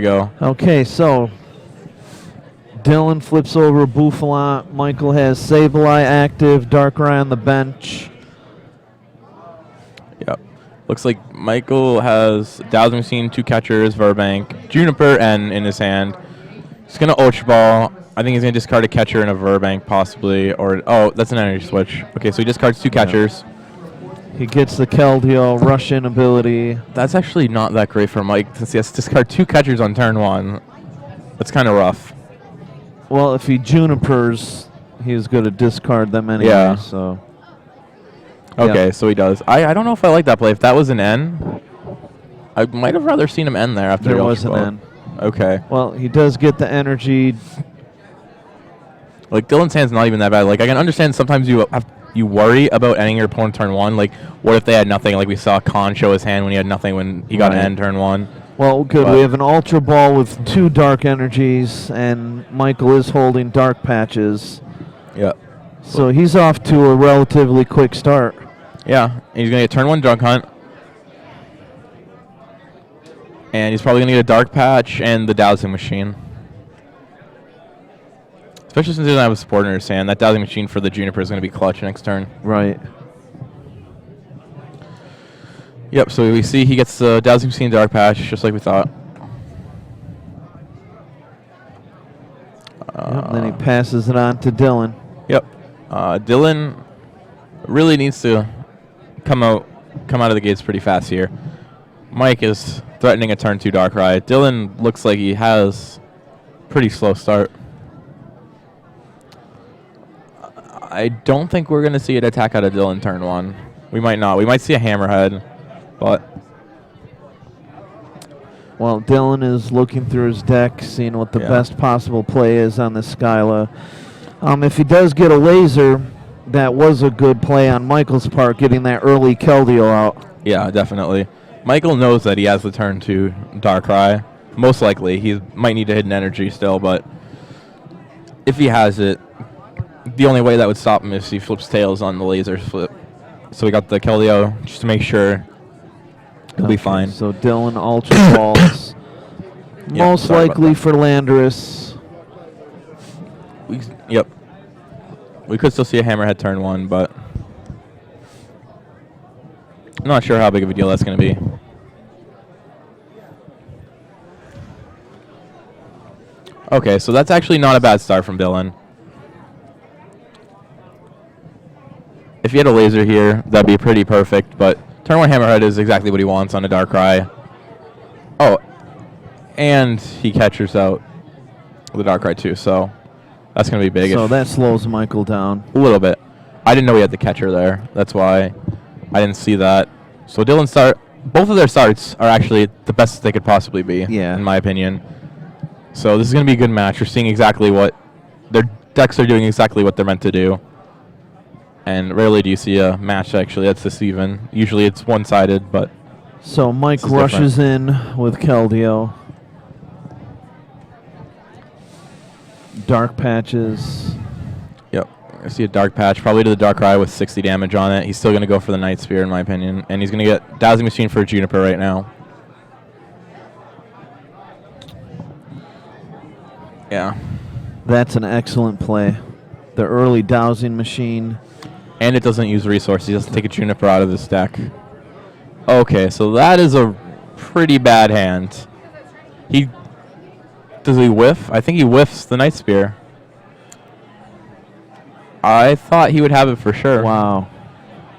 Go. Okay, so Dylan flips over Bouffalant. Michael has Sableye active, Darkrai on the bench. Yep. Looks like Michael has Dowsing Machine, 2 catchers, Verbank, Juniper, and in his hand. He's going to Ultra Ball. I think he's going to discard a catcher and a Verbank, possibly. Or that's an energy switch. Okay, so he discards 2 catchers. He gets the Keldeo rush-in ability. That's actually not that great for Mike, since he has to discard 2 catchers on turn 1. That's kind of rough. Well, if he Junipers, he's going to discard them anyway. Yeah. So. Okay, Yeah. so he does. I don't know if I like that play. If that was an N, I might have rather seen him end there after There the was Ultra an Ball. N. Okay. Well, he does get the energy. Like, Dylan's hand's not even that bad. Like, I can understand sometimes you worry about ending your opponent turn 1. Like, what if they had nothing? Like, we saw Khan show his hand when he had nothing when he got an end turn 1. Well, good. But We have an Ultra Ball with 2 dark energies, and Michael is holding dark patches. Yep. So he's off to a relatively quick start. Yeah, and he's going to get turn 1 Junk Hunt. And he's probably going to get a Dark Patch and the Dowsing Machine. Especially since he doesn't have a support in his hand. That Dowsing Machine for the Juniper is going to be clutch next turn. Right. Yep, so we see he gets the Dowsing Machine Dark Patch, just like we thought. Yep, then he passes it on to Dylan. Yep. Dylan really needs to come out of the gates pretty fast here. Mike is threatening a turn 2 Darkrai. Dylan looks like he has pretty slow start. I don't think we're going to see an attack out of Dylan turn 1. We might not. We might see a Hammerhead, but... Well, Dylan is looking through his deck, seeing what the best possible play is on the Skyla. If he does get a laser, that was a good play on Michael's part, getting that early Keldeo out. Yeah, definitely. Michael knows that he has the turn 2 Darkrai. Most likely. He might need to hit an energy still, but if he has it, the only way that would stop him is if he flips tails on the laser flip. So we got the Keldeo just to make sure he'll be fine. So Dylan Ultra Balls. Most likely for Landorus. Yep. We could still see a Hammerhead turn 1, but I'm not sure how big of a deal that's going to be. Okay, so that's actually not a bad start from Dylan. If he had a laser here, that'd be pretty perfect, but turn 1 Hammerhead is exactly what he wants on a Darkrai. Oh, and he catches out the Darkrai too, so that's going to be big. So that slows Michael down. A little bit. I didn't know he had the catcher there. That's why I didn't see that. So Dylan's start, both of their starts are actually the best they could possibly be, in my opinion. So this is going to be a good match. We're seeing exactly what their decks are doing, exactly what they're meant to do. And rarely do you see a match actually that's this even. Usually it's one-sided, but so Mike rushes in with Keldeo. Dark patches. Yep. I see a Dark Patch, probably to the Darkrai with 60 damage on it. He's still going to go for the Night Spear, in my opinion. And he's going to get Dowsing Machine for Juniper right now. Yeah. That's an excellent play. The early Dowsing Machine. And it doesn't use resources. He doesn't take a Juniper out of this deck. Okay, so that is a pretty bad hand. Does he whiff? I think he whiffs the Night Spear. I thought he would have it for sure. Wow.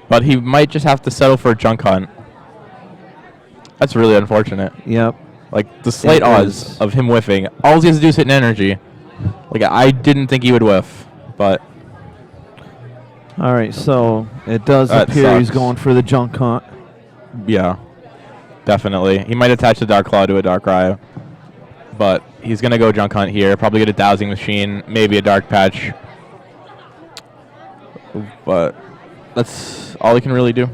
But he might just have to settle for a Junk Hunt. That's really unfortunate. Yep. Like, the slight odds of him whiffing. All he has to do is hit an energy. Like, I didn't think he would whiff, but... All right, so it does appear he's going for the Junk Hunt. Yeah, definitely. He might attach the Dark Claw to a Darkrai, but he's going to go Junk Hunt here. Probably get a Dowsing Machine, maybe a Dark Patch. But that's all he can really do.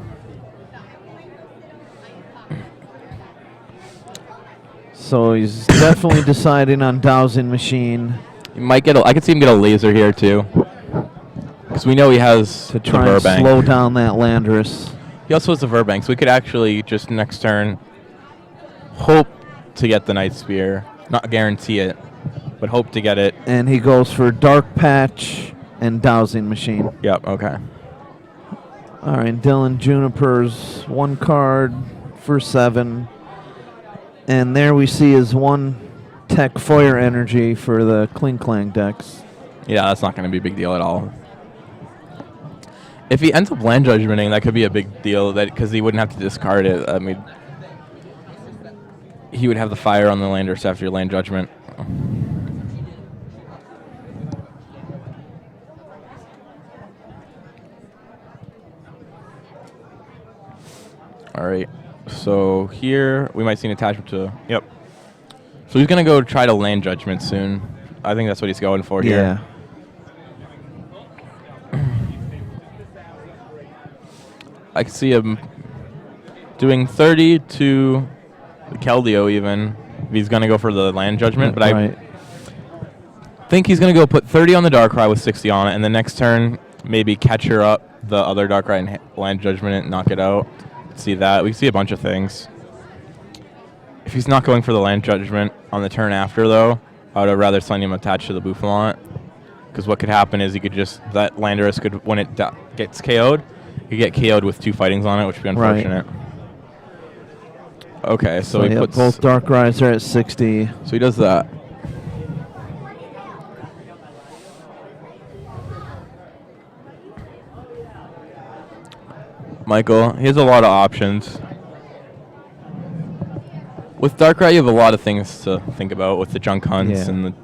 So he's definitely deciding on Dowsing Machine. He might get I could see him get a laser here too. Because we know he has to try and slow down that Landorus. He also has the Verbank, so we could actually just next turn hope to get the Night Spear Not guarantee it, but hope to get it. And he goes for Dark Patch and Dowsing Machine. Yep, okay. All right, Dylan Juniper's 1 card for 7. And there we see his 1 Tech Fire Energy for the Kling Klang decks. Yeah, that's not going to be a big deal at all. If he ends up land judgmenting, that could be a big deal because he wouldn't have to discard it. I mean, he would have the fire on the Landorus after your land judgment. All right. So here we might see an attachment to. Yep. So he's going to go try to land judgment soon. I think that's what he's going for here. Yeah. I can see him doing 30 to the Keldeo even. If he's going to go for the land judgment. But I think he's going to go put 30 on the Darkrai with 60 on it. And the next turn, maybe Catcher up the other Darkrai and land judgment it and knock it out. See that. We see a bunch of things. If he's not going for the land judgment on the turn after, though, I would have rather seen him attached to the Bouffalant. Because what could happen is he could just, that Landorus could, when it gets KO'd, you get KO'd with 2 fightings on it, which would be unfortunate. Right. Okay, so he puts... both Darkrai's are at 60. So he does that. Michael, he has a lot of options. With Darkrai, you have a lot of things to think about with the junk hunts and the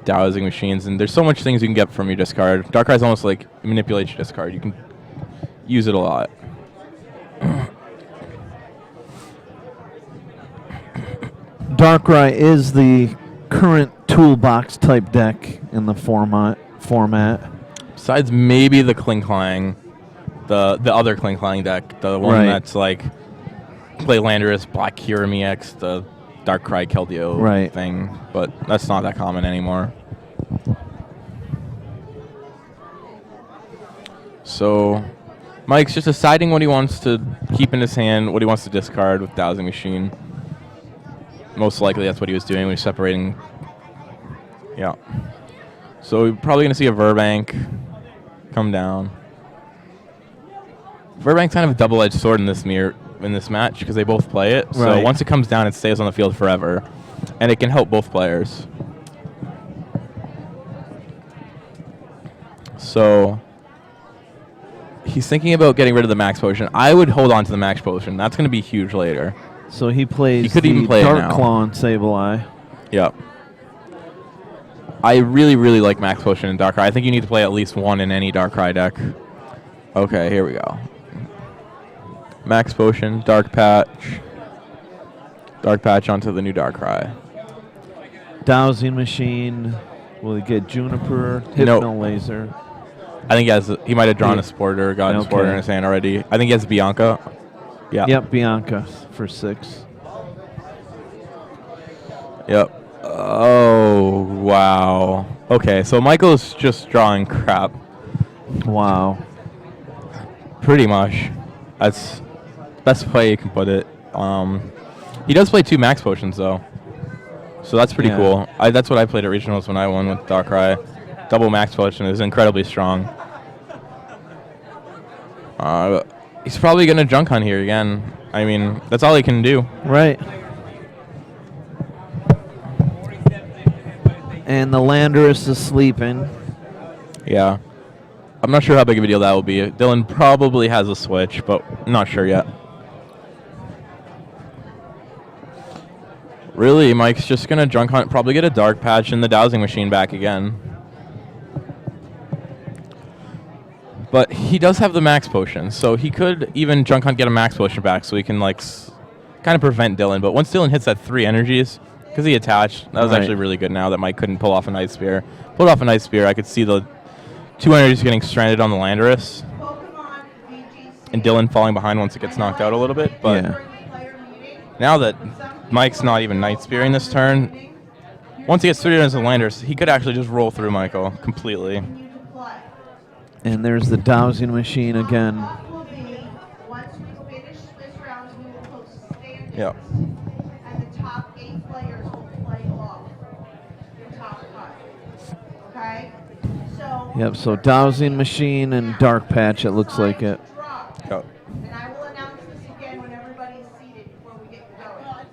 dowsing machines, and there's so much things you can get from your discard. Darkrai's almost like manipulate your discard. You can use it a lot. Darkrai is the current toolbox type deck in the format. Besides maybe the Kling Klang, the other Kling Klang deck, the one that's like play Landorus, Black Kyurem EX, the Darkrai Keldeo thing, but that's not that common anymore. So Mike's just deciding what he wants to keep in his hand, what he wants to discard with Dowsing Machine. Most likely that's what he was doing when he was separating. Yeah. So we're probably going to see a Virbank come down. Virbank's kind of a double-edged sword in this match because they both play it. So once it comes down, it stays on the field forever. And it can help both players. So he's thinking about getting rid of the Max Potion. I would hold on to the Max Potion. That's going to be huge later. So he plays he could even play Dark Claw and Sableye. Yep. I really, really like Max Potion and Darkrai. I think you need to play at least one in any Darkrai deck. Okay, here we go. Max Potion, Dark Patch. Dark Patch onto the new Darkrai. Dowsing Machine. Will he get Juniper? Hypno Laser. I think he might have drawn a Sporter, gotten a Sporter in his hand already. I think he has Bianca. Yeah. Yep, Bianca for 6. Yep. Oh, wow. Okay, so Michael's just drawing crap. Wow. Pretty much. That's the best way you can put it. He does play 2 Max Potions, though. So that's pretty cool. That's what I played at Regionals when I won with Darkrai. Double Max Potion is incredibly strong. He's probably going to junk hunt here again. I mean, that's all he can do. Right. And the Landorus is sleeping. Yeah. I'm not sure how big of a deal that will be. Dylan probably has a switch, but not sure yet. Really, Mike's just going to junk hunt, probably get a Dark Patch and the Dowsing Machine back again. But he does have the Max Potion, so he could even junk hunt, get a Max Potion back, so he can like kind of prevent Dylan. But once Dylan hits that 3 energies, because he attached, that was actually really good now that Mike couldn't pull off a Night Spear. Pulled off a Night Spear, I could see the 2 energies getting stranded on the Landorus. And Dylan falling behind once it gets knocked out a little bit. But now that Mike's not even Night Spearing this turn, once he gets 3 energies on the Landorus, he could actually just roll through Michael completely. And there's the Dowsing Machine again. Yep. Yep, so Dowsing Machine and Dark Patch, it looks like it. Yep. And I will announce this again when everybody's seated before we get going.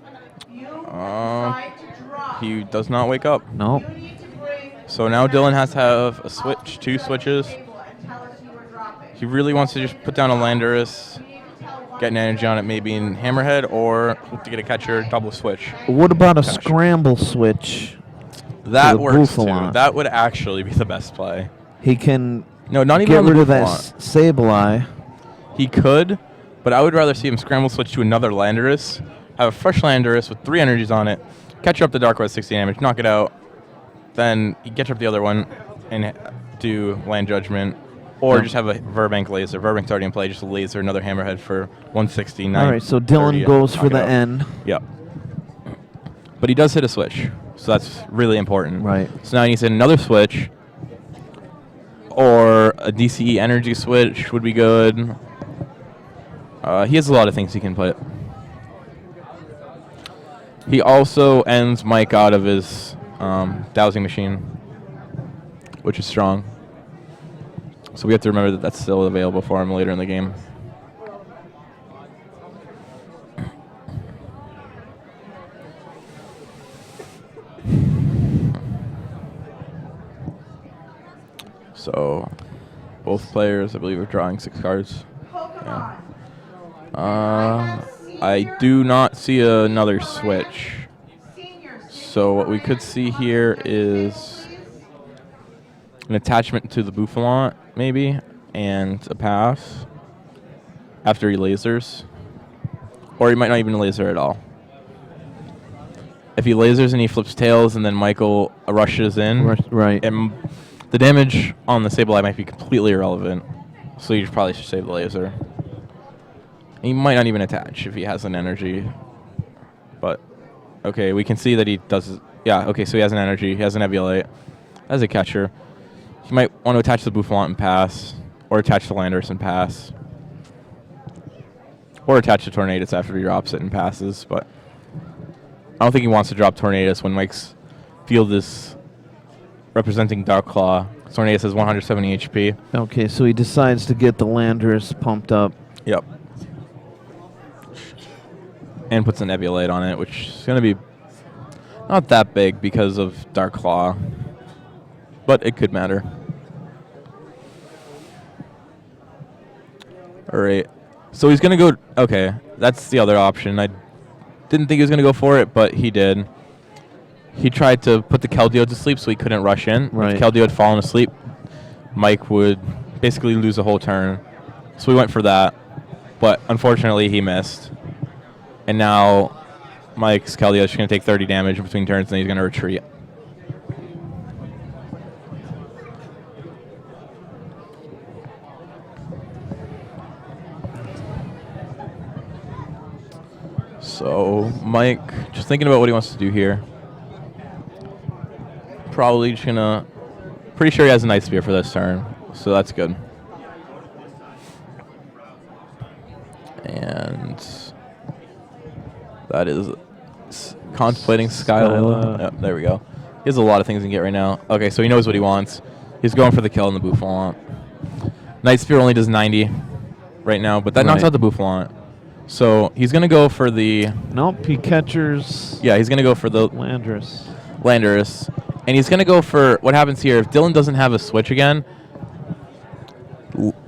You decide to drop. He does not wake up. Nope. You need to bring So now Dylan has to have a switch, 2 switches. and tell us you were dropping. He really wants to just put down a Landorus, get an energy on it maybe in Hammerhead, or to get a catcher, double switch. What about a Catch. scramble switch? That the works too. Buffalant. That would actually be the best play. He can No, not even get on the rid of that Buffalant. Sableye. He could, but I would rather see him scramble switch to another Landorus, have a fresh Landorus with 3 energies on it, catch up the Dark with 60 damage, knock it out, then he catch up the other one and do Land Judgment, or Yeah. just have a Verbank laser. Verbank's already in play, just a laser, another Hammerhead for 160. All right, so Dylan goes for the N. Yep. But he does hit a switch, so that's really important. Right. So now he needs to hit another switch, or a DCE energy switch would be good. He has a lot of things he can put. He also ends Mike out of his Dowsing Machine, which is strong. So we have to remember that that's still available for him later in the game. So both players, I believe, are drawing 6 cards. Yeah. I do not see another switch. So what we could see here is an attachment to the Buffalant, maybe, and a pass after he lasers. Or he might not even laser at all. If he lasers and he flips tails and then Michael rushes in, Right. and the damage on the Sableye might be completely irrelevant. So you probably should save the laser. He might not even attach if he has an energy. But, okay, we can see that he does. Yeah, okay, so he has an energy. He has an Eviolite. As a catcher, he might want to attach the Buffalant and pass, or attach the Landorus and pass, or attach the Tornadus after he drops it and passes. But I don't think he wants to drop Tornadus when Mike's field is representing Dark Claw. Tornadus has 170 HP. Okay, so he decides to get the Landorus pumped up. Yep. And puts an Eviolite on it, which is going to be not that big because of Dark Claw. But it could matter. Alright. So he's going to go... Okay, that's the other option. I didn't think he was going to go for it, but he did. He tried to put the Keldeo to sleep so he couldn't rush in. Right. If Keldeo had fallen asleep, Mike would basically lose a whole turn. So we went for that. But unfortunately, he missed. And now Mike's Keldeo is going to take 30 damage between turns, and he's going to retreat. So Mike, just thinking about what he wants to do here. Probably just going to... Pretty sure he has a Night Spear for this turn, so that's good. And that is contemplating Skyla. Yep, there we go. He has a lot of things he can get right now. Okay, so he knows what he wants. He's going for the kill in the Buffalant. Night Spear only does 90 right now, but that knocks out the Buffalant. So he's going to go for the... Nope, he catchers... Yeah, he's going to go for the... Landorus. And he's going to go for... What happens here, if Dylan doesn't have a switch again,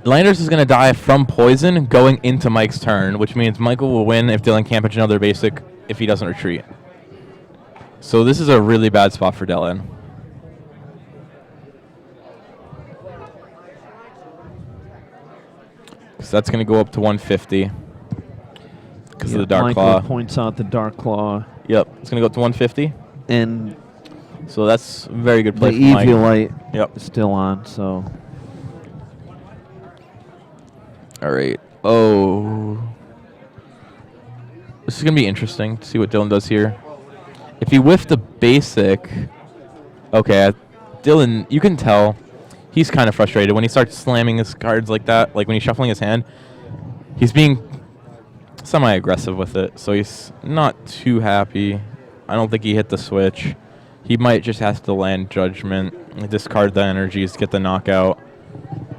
Landorus is going to die from poison going into Mike's turn, which means Michael will win if Dylan can't pitch another basic if he doesn't retreat. So this is a really bad spot for Dylan. So that's going to go up to 150 because of the Dark Michael Claw. Points out the Dark Claw. Yep, it's going to go up to 150. And so that's a very good play the for Mike. Eviolite is still on, so... All right. Oh. This is going to be interesting to see what Dylan does here. If he whiffed a basic... Okay, Dylan, you can tell he's kind of frustrated when he starts slamming his cards like that, like when he's shuffling his hand. He's being semi-aggressive with it, so he's not too happy. I don't think he hit the switch. he might just have to land Judgment, discard the energies, get the knockout.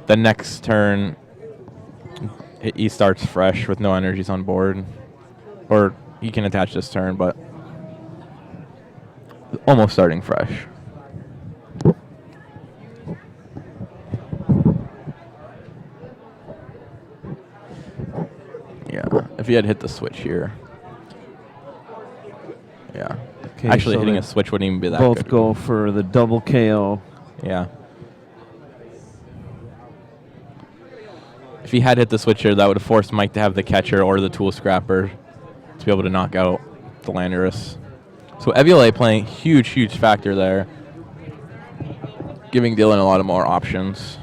The next turn, he starts fresh with no energies on board. Or he can attach this turn, but almost starting fresh. Yeah, if he had hit the switch here. Yeah. Okay, Actually, so hitting they a switch wouldn't even be that both good. go for the double KO. Yeah. If he had hit the switch here, that would have forced Mike to have the catcher or the tool scrapper to be able to knock out the Landorus. So Eviole playing huge factor there, giving Dylan a lot of more options.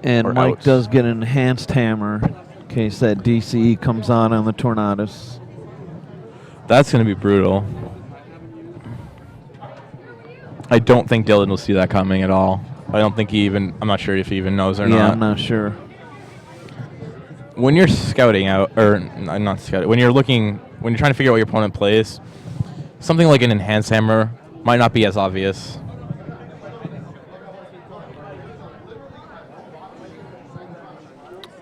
And Or Mike outs. does get an enhanced hammer in case that DCE comes on the Tornadus. That's going to be brutal. I don't think Dylan will see that coming at all. I don't think he even, I'm not sure if he even knows or not. Yeah, I'm not sure. When you're scouting out, or not scouting, when you're trying to figure out what your opponent plays, something like an enhanced hammer might not be as obvious.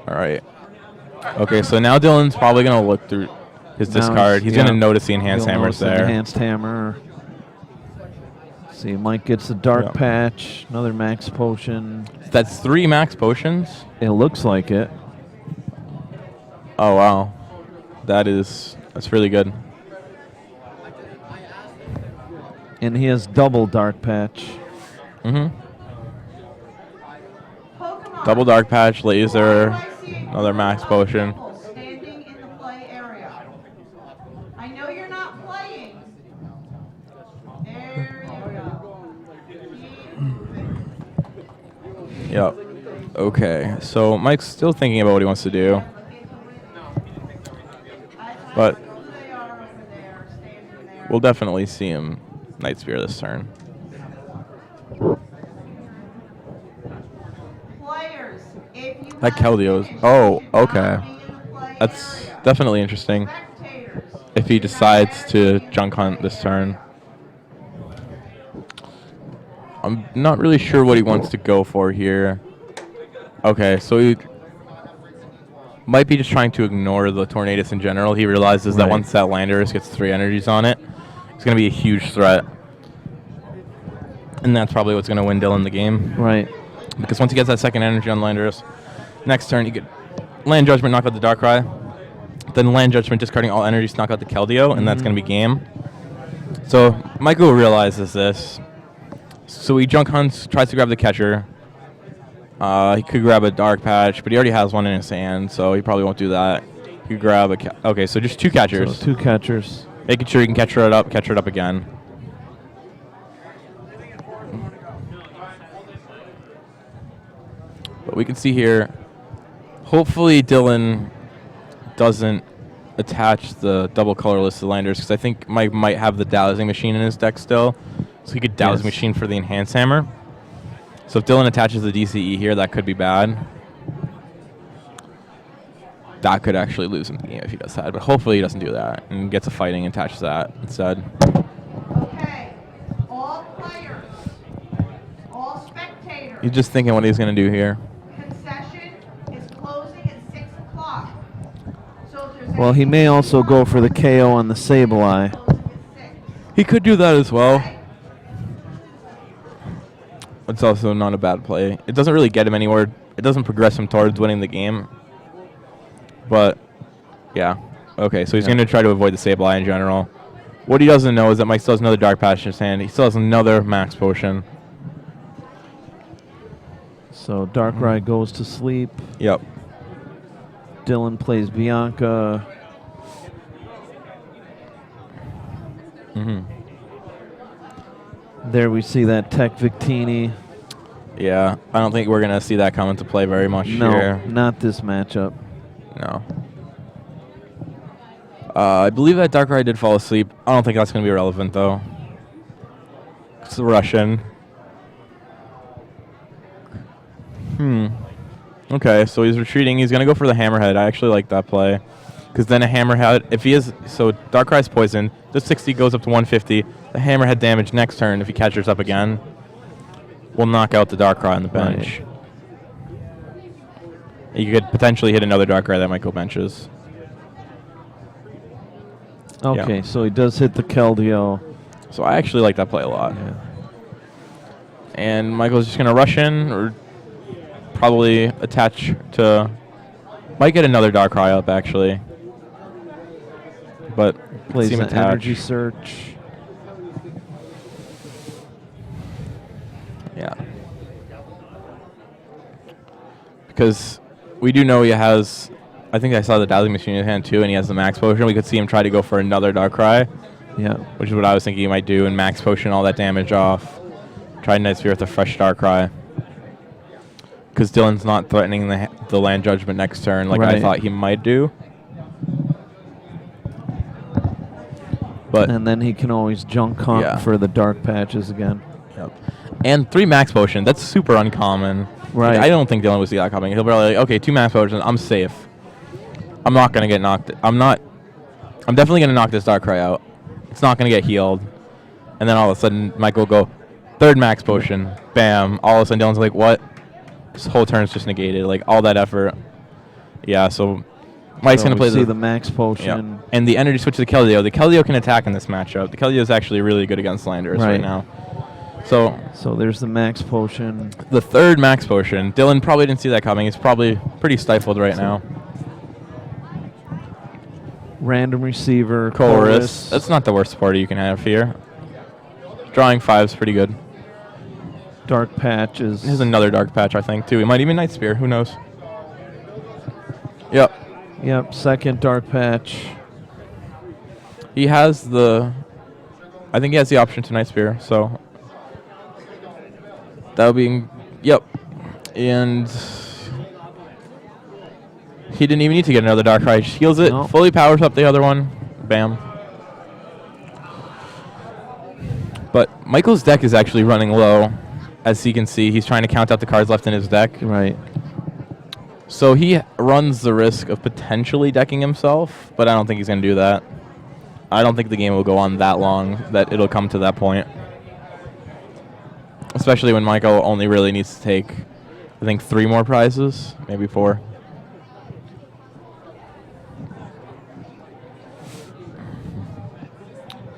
All right. Okay, so now Dylan's probably going to look through his Now discard. He's going to notice the enhanced He'll hammers notice the there. Enhanced hammer. See, Mike gets the dark Yep. patch, another max potion. That's 3 max potions. It looks like it. Oh, wow. That's really good. And he has double dark patch. Mm-hmm. Pokemon. Double dark patch, laser, Why do I see another max potion. people standing in the play area? I know you're not playing. There you go. Yep. Okay, so Mike's still thinking about what he wants to do. But They are over there, standing there. we'll definitely see him Night Spear this turn. Players, if you That have Keldeo is... finished, Oh, do not okay. be in the play That's area. definitely interesting. Spectators, If he do not decides to be in the junk hunt play this turn. I'm not really sure what he wants to go for here. Okay, so he might be just trying to ignore the Tornadus in general. He realizes that Right. once that Landorus gets 3 energies on it, it's going to be a huge threat. And that's probably what's going to win Dylan the game. Right. Because once he gets that second energy on Landorus, next turn he could Land Judgment, knock out the Darkrai. Then Land Judgment, discarding all energies to knock out the Keldeo, and that's going to be game. So Michael realizes this. So he junk hunts, tries to grab the catcher. He could grab a Dark Patch, but he already has one in his hand, so he probably won't do that. He could grab a... Okay, so just 2 catchers. So 2 catchers. Making sure he can catch it up again. But we can see here, hopefully Dylan doesn't attach the double colorless Landers, because I think Mike might have the Dowsing Machine in his deck still. So he could Dowsing Yes. Machine for the Enhanced Hammer. So if Dylan attaches the DCE here, that could be bad. That could actually lose him the game if he does that, but hopefully he doesn't do that and gets a fighting and attaches that instead. Okay, all players, all spectators. He's just thinking what he's going to do here. Concession is closing at 6 o'clock. So if there's Well, he may also go for the KO on the Sableye. closing at 6. He could do that as well. Okay? It's also not a bad play. It doesn't really get him anywhere. It doesn't progress him towards winning the game. But, yeah. Okay, so he's Yeah. going to try to avoid the Sableye in general. What he doesn't know is that Mike still has another Dark Patch in his hand. He still has another Max Potion. So Darkrai goes to sleep. Yep. Dylan plays Bianca. Mm-hmm. There we see that Tech Victini. Yeah, I don't think we're going to see that come into play very much No, here. not this matchup. No. I believe that Darkrai did fall asleep. I don't think that's going to be relevant, though. It's a Russian. Okay, so he's retreating. He's going to go for the Hammerhead. I actually like that play. Because then a Hammerhead, if he is, so Darkrai's poisoned, the 60 goes up to 150. The Hammerhead damage next turn, if he catches up again, will knock out the Darkrai on the bench. Right. You could potentially hit another Darkrai that might go benches. Okay, yeah. So he does hit the Keldeo. So I actually like that play a lot. Yeah. And Michael's just going to rush in or probably attach to... Might get another Darkrai up, actually. But plays an energy search. Yeah. Because we do know he has... I think I saw the Dazzling Machine in his hand, too, and he has the Max Potion. We could see him try to go for another Darkrai. Yeah. Which is what I was thinking he might do, and Max Potion all that damage off. Try Night Sphere with a fresh Darkrai. Because Dylan's not threatening the Land Judgment next turn like I thought he might do. But and then he can always junk hunt for the Dark Patches again. Yep. And 3 Max Potion, that's super uncommon. Right. I don't think Dylan would see that coming. He'll probably like, okay, 2 Max Potions, I'm safe. I'm not going to get knocked. I'm definitely going to knock this Darkrai out. It's not going to get healed. And then all of a sudden, Michael will go, 3rd Max Potion, bam. All of a sudden, Dylan's like, what? This whole turn's just negated. Like, all that effort. Yeah, so Mike's going to play the Max Potion. Yeah. And the energy switch to the Keldeo. The Keldeo can attack in this matchup. The Keldeo is actually really good against Landorus right now. So there's the Max Potion. The 3rd Max Potion. Dylan probably didn't see that coming. He's probably pretty stifled right now. Random Receiver. Chorus. That's not the worst party you can have here. Drawing 5's pretty good. Dark Patches. There's another Dark Patch, I think, too. He might even Night Spear. Who knows? Yep. Yep, 2nd Dark Patch. He has the... I think he has the option to Night Spear, so... That would be... Yep. And... He didn't even need to get another Darkrai. He heals it, fully powers up the other one. Bam. But Michael's deck is actually running low. As you can see, he's trying to count out the cards left in his deck. Right. So he runs the risk of potentially decking himself, but I don't think he's going to do that. I don't think the game will go on that long that it'll come to that point. Especially when Michael only really needs to take, I think, 3 more prizes, maybe 4.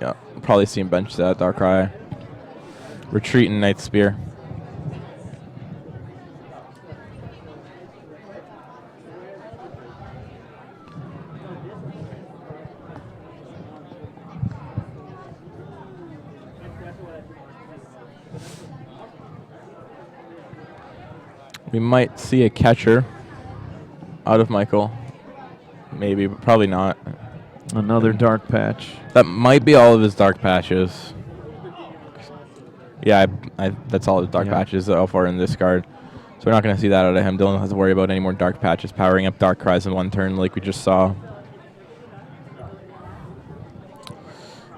Yeah, probably see him bench that Darkrai. Retreat and Night Spear. We might see a catcher out of Michael. Maybe, but probably not. Another Dark Patch. That might be all of his Dark Patches. Yeah, that's all his Dark Patches that are in this card. So we're not going to see that out of him. Dylan doesn't have to worry about any more Dark Patches powering up Darkrai's in one turn like we just saw.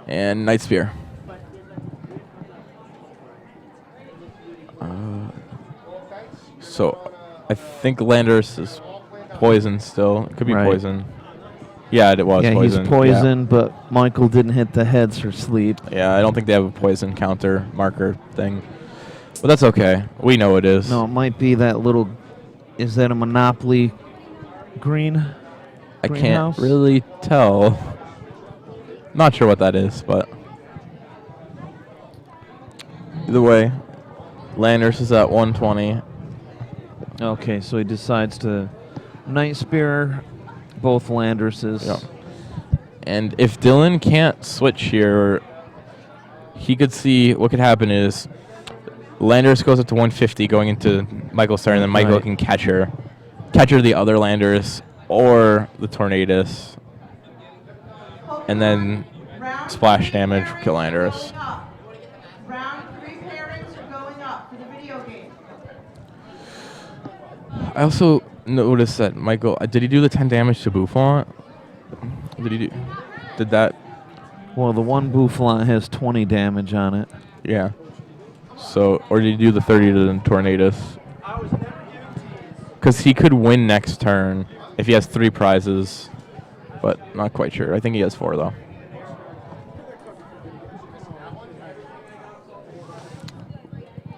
And Night Spear. So I think Landorus is poison still. It could be poison. Yeah, it was poison. Yeah, he's poisoned, but Michael didn't hit the heads for sleep. Yeah, I don't think they have a poison counter marker thing. But that's okay. We know it is. No, it might be that little... Is that a Monopoly green? I can't really tell. Not sure what that is, but... Either way, Landorus is at 120. Okay, so he decides to Night Spear both Landorses. Yep. And if Dylan can't switch here, he could see what could happen is Landorus goes up to 150 going into Michael's turn, and then Michael can catcher the other Landorus or the Tornadus, and then splash damage kill Landorus. Round 3 pairings are going up for the video game. I also noticed that Michael, did he do the 10 damage to Bouffant? Did that? Well, the one Bouffant has 20 damage on it. Yeah. So, or did he do the 30 to the Tornadus? Because he could win next turn if he has 3 prizes. but not quite sure. I think he has 4, though.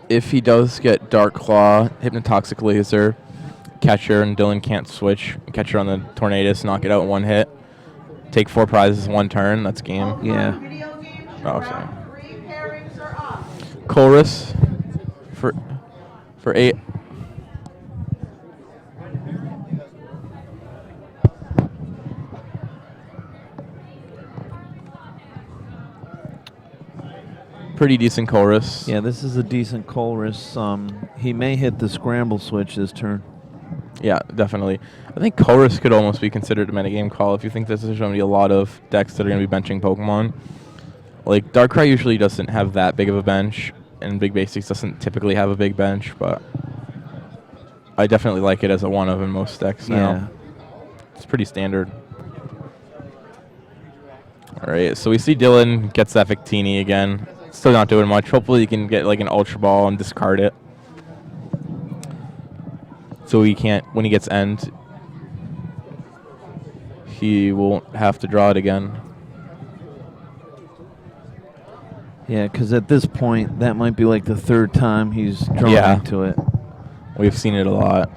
If he does get Dark Claw, Hypnotoxic Laser, Catcher, and Dylan can't switch. Catcher on the Tornadus, knock it out in 1 hit. Take 4 prizes 1 turn. That's game. Yeah. Oh, sorry. Chorus for 8. Pretty decent Chorus. Yeah, this is a decent Chorus. He may hit the scramble switch this turn. Yeah, definitely. I think Chorus could almost be considered a metagame call if you think there's going to be a lot of decks that are going to be benching Pokemon. Like, Darkrai usually doesn't have that big of a bench, and Big Basics doesn't typically have a big bench, but I definitely like it as a one-of in most decks now. Yeah. It's pretty standard. All right, so we see Dylan gets that Victini again. Still not doing much. Hopefully he can get like an Ultra Ball and discard it. So he can't, when he gets End, he won't have to draw it again. Yeah, because at this point, that might be like the 3rd time he's drawn into it. We've seen it a lot.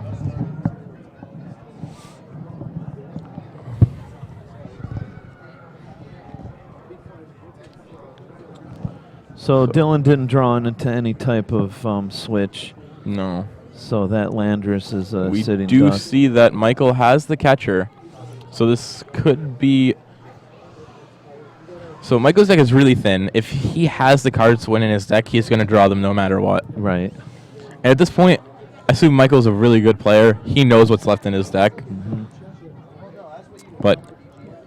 So Dylan didn't draw into any type of switch. No. So that Landorus is a sitting We do duck. see that Michael has the catcher. So this could be... So Michael's deck is really thin. If he has the cards to win in his deck, he's going to draw them no matter what. Right. And at this point, I assume Michael's a really good player. He knows what's left in his deck. Mm-hmm. But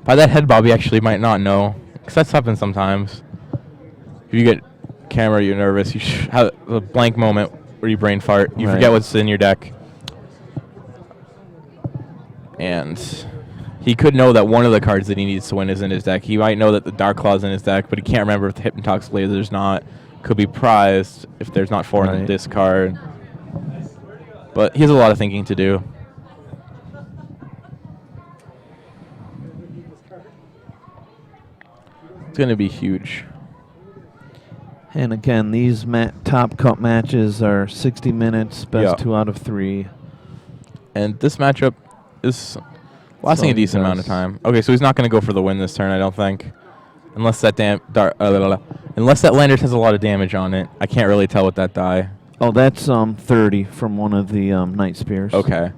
by that head bob, he actually might not know. Because that's happened sometimes. If you get camera, you're nervous. You have a blank moment where you brain fart. You forget what's in your deck. And he could know that one of the cards that he needs to win is in his deck. He might know that the Dark Claw's in his deck, but he can't remember if the Hypnotoxic Laser's not. Could be prized if there's not 4 in the discard. But he has a lot of thinking to do. It's going to be huge. And again, these top cut matches are 60 minutes, best 2 out of 3. And this matchup is lasting a decent amount of time. Okay, so he's not going to go for the win this turn, I don't think. Unless that unless that Landorus has a lot of damage on it. I can't really tell with that die. Oh, that's 30 from one of the Night Spears. Okay.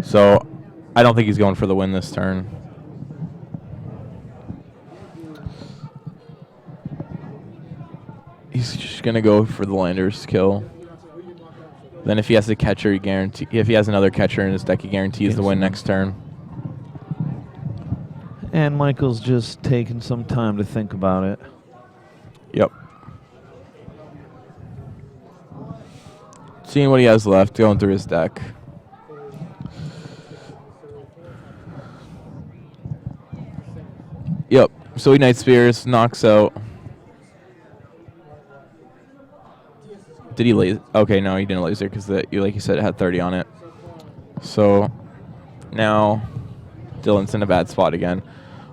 So I don't think he's going for the win this turn. He's just going to go for the Landorus kill. Then if he has a catcher, if he has another catcher in his deck, he guarantees the win next turn. And Michael's just taking some time to think about it. Yep. Seeing what he has left, going through his deck. Yep. So he Night Spears, knocks out. Did he laser? Okay, no, he didn't laser because, like you said, it had 30 on it. So now Dylan's in a bad spot again.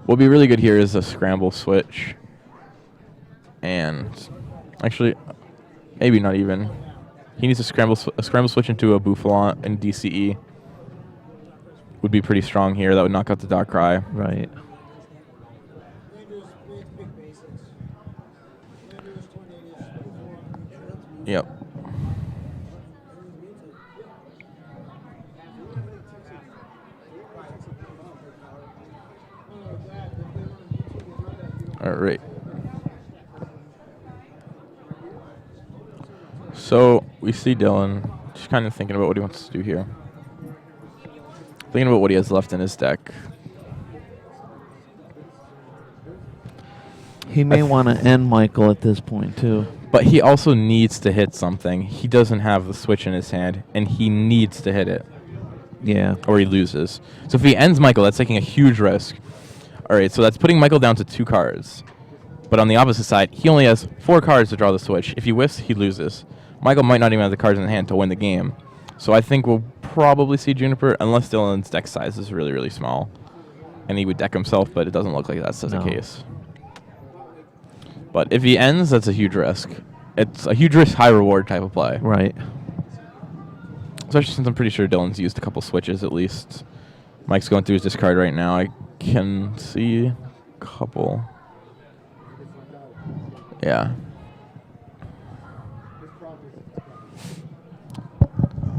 What'd be really good here is a scramble switch. And actually, maybe not even. He needs a scramble switch into a Bouffalant and DCE. Would be pretty strong here. That would knock out the Darkrai. Right. Yep. All right. So we see Dylan just kind of thinking about what he wants to do here. Thinking about what he has left in his deck. He may want to end Michael at this point, too. But he also needs to hit something. He doesn't have the switch in his hand, and he needs to hit it. Yeah. Or he loses. So if he ends Michael, that's taking a huge risk. All right, so that's putting Michael down to 2 cards. But on the opposite side, he only has 4 cards to draw the switch. If he whiffs, he loses. Michael might not even have the cards in hand to win the game. So I think we'll probably see Juniper, unless Dylan's deck size is really, really small. and he would deck himself, but it doesn't look like that's the case. But if he ends, that's a huge risk. It's a huge risk, high reward type of play. Right. Especially since I'm pretty sure Dylan's used a couple switches at least. Mike's going through his discard right now. I can see a couple. Yeah.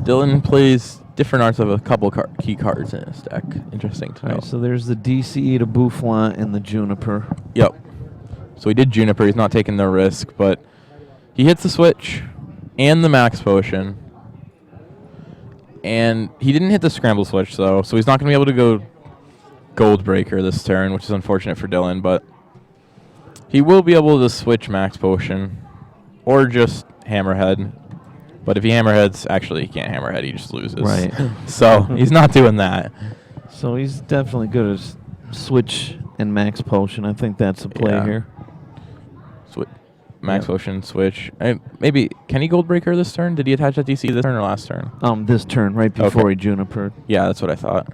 Dylan plays different arts of a couple key cards in his deck. Interesting to know. So there's the DCE to Boufflant and the Juniper. Yep. So he did Juniper. He's not taking the risk, but he hits the switch and the Max Potion. And he didn't hit the Scramble Switch, though, so he's not going to be able to go Gold Breaker this turn, which is unfortunate for Dylan, but he will be able to switch Max Potion or just Hammerhead. But if he Hammerheads, actually, he can't Hammerhead, he just loses. Right. So he's not doing that. So he's definitely good at Switch and Max Potion. I think that's the play here. Max Potion, switch. Maybe, can he Gold Breaker this turn? Did he attach that DC this turn or last turn? This turn, right before he Junipered. Yeah, that's what I thought.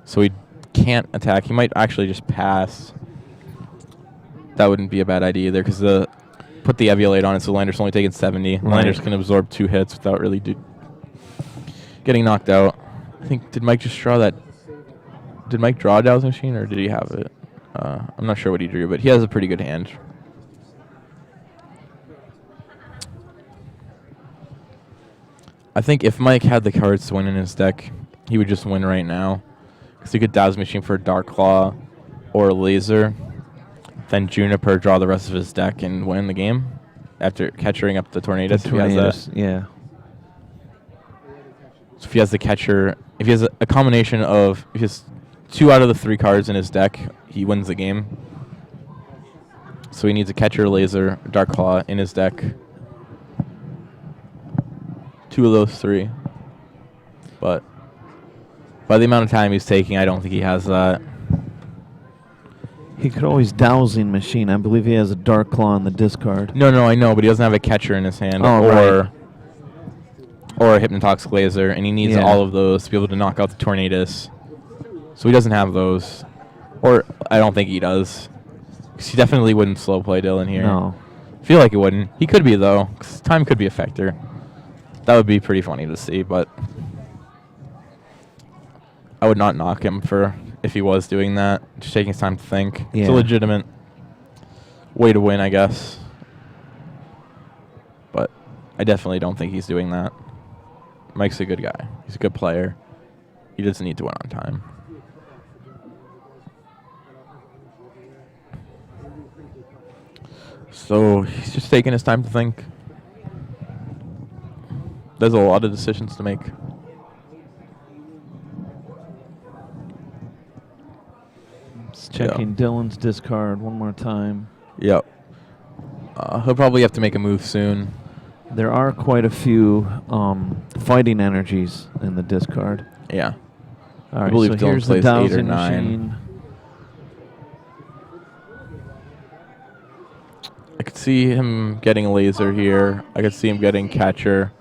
So he can't attack. He might actually just pass. That wouldn't be a bad idea either, because put the Eviolate on it, so Lander's only taking 70. Right. Lander's can absorb 2 hits without really getting knocked out. I think, did Mike just draw that? Did Mike draw a Dowsing Machine, or did he have it? I'm not sure what he drew, but he has a pretty good hand. I think if Mike had the cards to win in his deck, he would just win right now. Because he could Dowsing Machine for Dark Claw or Laser, then Juniper, draw the rest of his deck, and win the game after catchering up the Tornadus. If he has that. Yeah. So if he has the catcher, if he has a combination of, if he has 2 out of the 3 cards in his deck, he wins the game. So he needs a catcher, Laser, Dark Claw in his deck. 2 of those 3. But by the amount of time he's taking, I don't think he has that. He could always Dowsing Machine. I believe he has a Dark Claw in the discard. No, I know, but he doesn't have a catcher in his hand. Or a Hypnotoxic Laser, and he needs all of those to be able to knock out the Tornadus. So he doesn't have those. Or I don't think he does. Because he definitely wouldn't slow play Dylan here. No. I feel like he wouldn't. He could be, though, because time could be a factor. That would be pretty funny to see, but I would not knock him for if he was doing that. Just taking his time to think. Yeah. It's a legitimate way to win, I guess. But I definitely don't think he's doing that. Mike's a good guy. He's a good player. He doesn't need to win on time. So he's just taking his time to think. There's a lot of decisions to make. Just checking Dylan's discard one more time. Yep. He'll probably have to make a move soon. There are quite a few fighting energies in the discard. Yeah. All right, I believe so Dylan here's the plays 8 or Dowsing 9. Machine. I could see him getting a Laser here. I could see him getting catcher.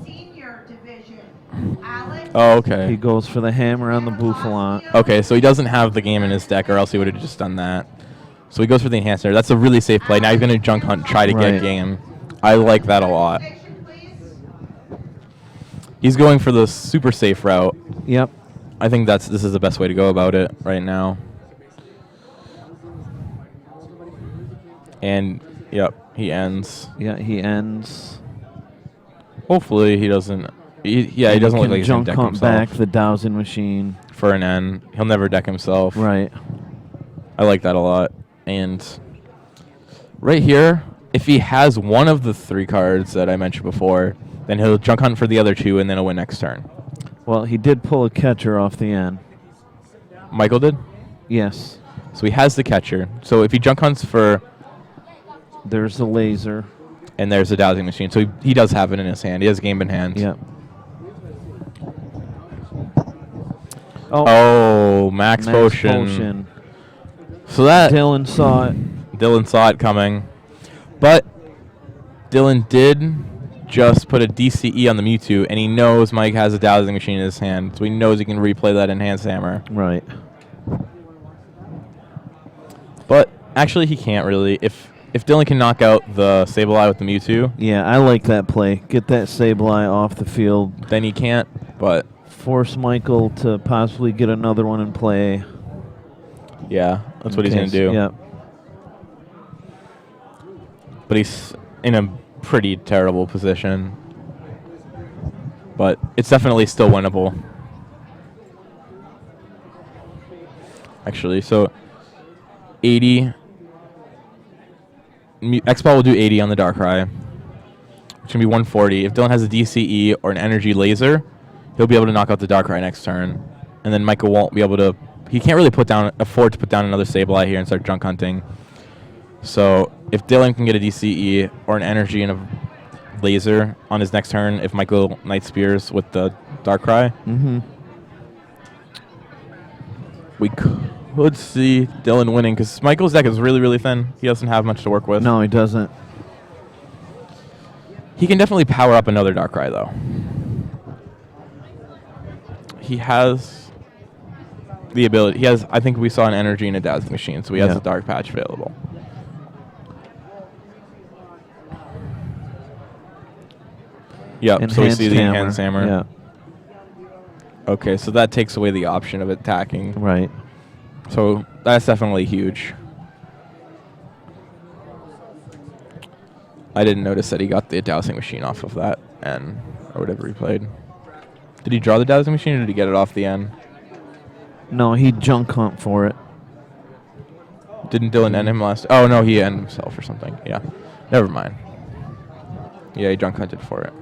Senior division. Alex. Oh, okay. He goes for the hammer on the Boufflant. Okay, so he doesn't have the game in his deck, or else he would have just done that. So he goes for the Enhancer. That's a really safe play. Now he's going to Junk Hunt, try to get game. I like that a lot. He's going for the super safe route. Yep. I think this is the best way to go about it right now. And, yep, he ends. Yeah, he ends. Hopefully he doesn't. He doesn't look like he's going to deck Junk himself. Hunt back the Dowsing Machine. For an N. He'll never deck himself. Right. I like that a lot. And right here, if he has one of the 3 cards that I mentioned before, then he'll Junk Hunt for the other 2, and then he'll win next turn. Well, he did pull a catcher off the end. Michael did? Yes. So he has the catcher. So if he Junk Hunts for... There's the Laser. And there's the Dowsing Machine. So he does have it in his hand. He has game in hand. Yep. Oh, Max Potion. So that... Dylan saw it. Dylan saw it coming. But Dylan did just put a DCE on the Mewtwo, and he knows Mike has a Dowsing Machine in his hand, so he knows he can replay that Enhanced Hammer. Right. But actually, he can't really. If Dylan can knock out the Sableye with the Mewtwo, Yeah, I like that play. Get that Sableye off the field. then he can't. But Force Michael to possibly get another one in play. yeah, that's what he's going to do. Yeah. But he's in a pretty terrible position. But it's definitely still winnable. Actually, so 80. X-Ball will do 80 on the Darkrai, which can be 140. If Dylan has a DCE or an Energy Laser, he'll be able to knock out the Darkrai next turn. And then Michael won't be able to... He can't really afford to put down another Sableye here and start junk hunting. So if Dylan can get a DCE or an Energy and a Laser on his next turn, if Michael Night Spears with the Darkrai, we could see Dylan winning because Michael's deck is really, really thin. He doesn't have much to work with. No, he doesn't. He can definitely power up another Darkrai, though. He has the ability. He has, I think we saw an Energy and a Dazzling Machine, so he has a Dark Patch available. Yep, so we see the Enhanced Hammer. Yeah. Okay, so that takes away the option of attacking. Right. So that's definitely huge. I didn't notice that he got the Dowsing Machine off of that N, or whatever he played. Did he draw the Dowsing Machine, or did he get it off the N? No, he junk hunt for it. Didn't Dylan end him last? Oh, no, he ended himself or something. Yeah. Never mind. Yeah, he junk hunted for it.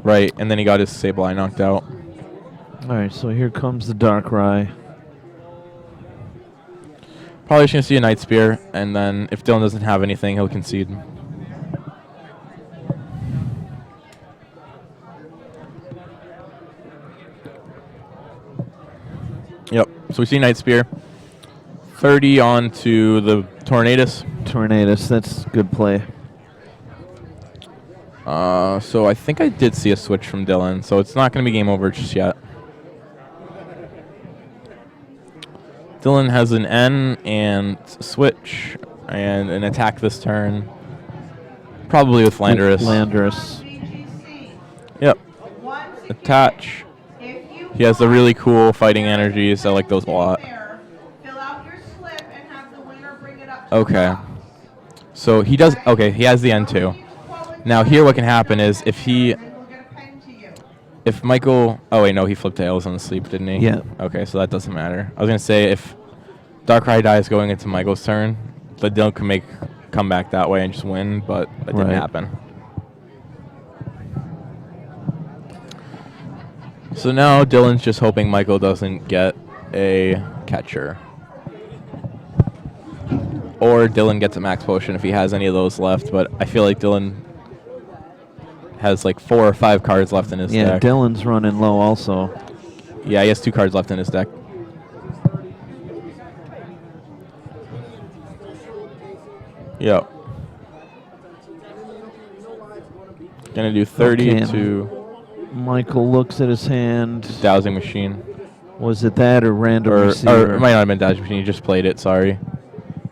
Right, and then he got his Sableye knocked out. All right, so here comes the Darkrai. Probably just going to see a Night Spear, and then if Dylan doesn't have anything, he'll concede. Yep, so we see Night Spear. 30 on to the Tornadus. Tornadus, that's good play. So I think I did see a switch from Dylan, so it's not going to be game over just yet. Dylan has an N and switch and an attack this turn. Probably with Landorus. Yep. Attach. He has the really cool fighting energies. I like those a lot. Okay. So he does... Okay, he has the N2. Now here what can happen is if Michael... Oh, wait, no, he flipped tails on the sleep, didn't he? Yeah. Okay, so that doesn't matter. I was going to say if Darkrai dies going into Michael's turn, the Dylan can come back that way and just win, but that didn't happen. So now Dylan's just hoping Michael doesn't get a catcher. Or Dylan gets a max potion if he has any of those left, but I feel like Dylan has like 4 or 5 cards left in his deck. Yeah, Dylan's running low also. Yeah, he has 2 cards left in his deck. Yep. Gonna do 30 to... Michael looks at his hand. Dowsing Machine. Was it that or random receiver? Or it might not have been Dowsing Machine, he just played it, sorry.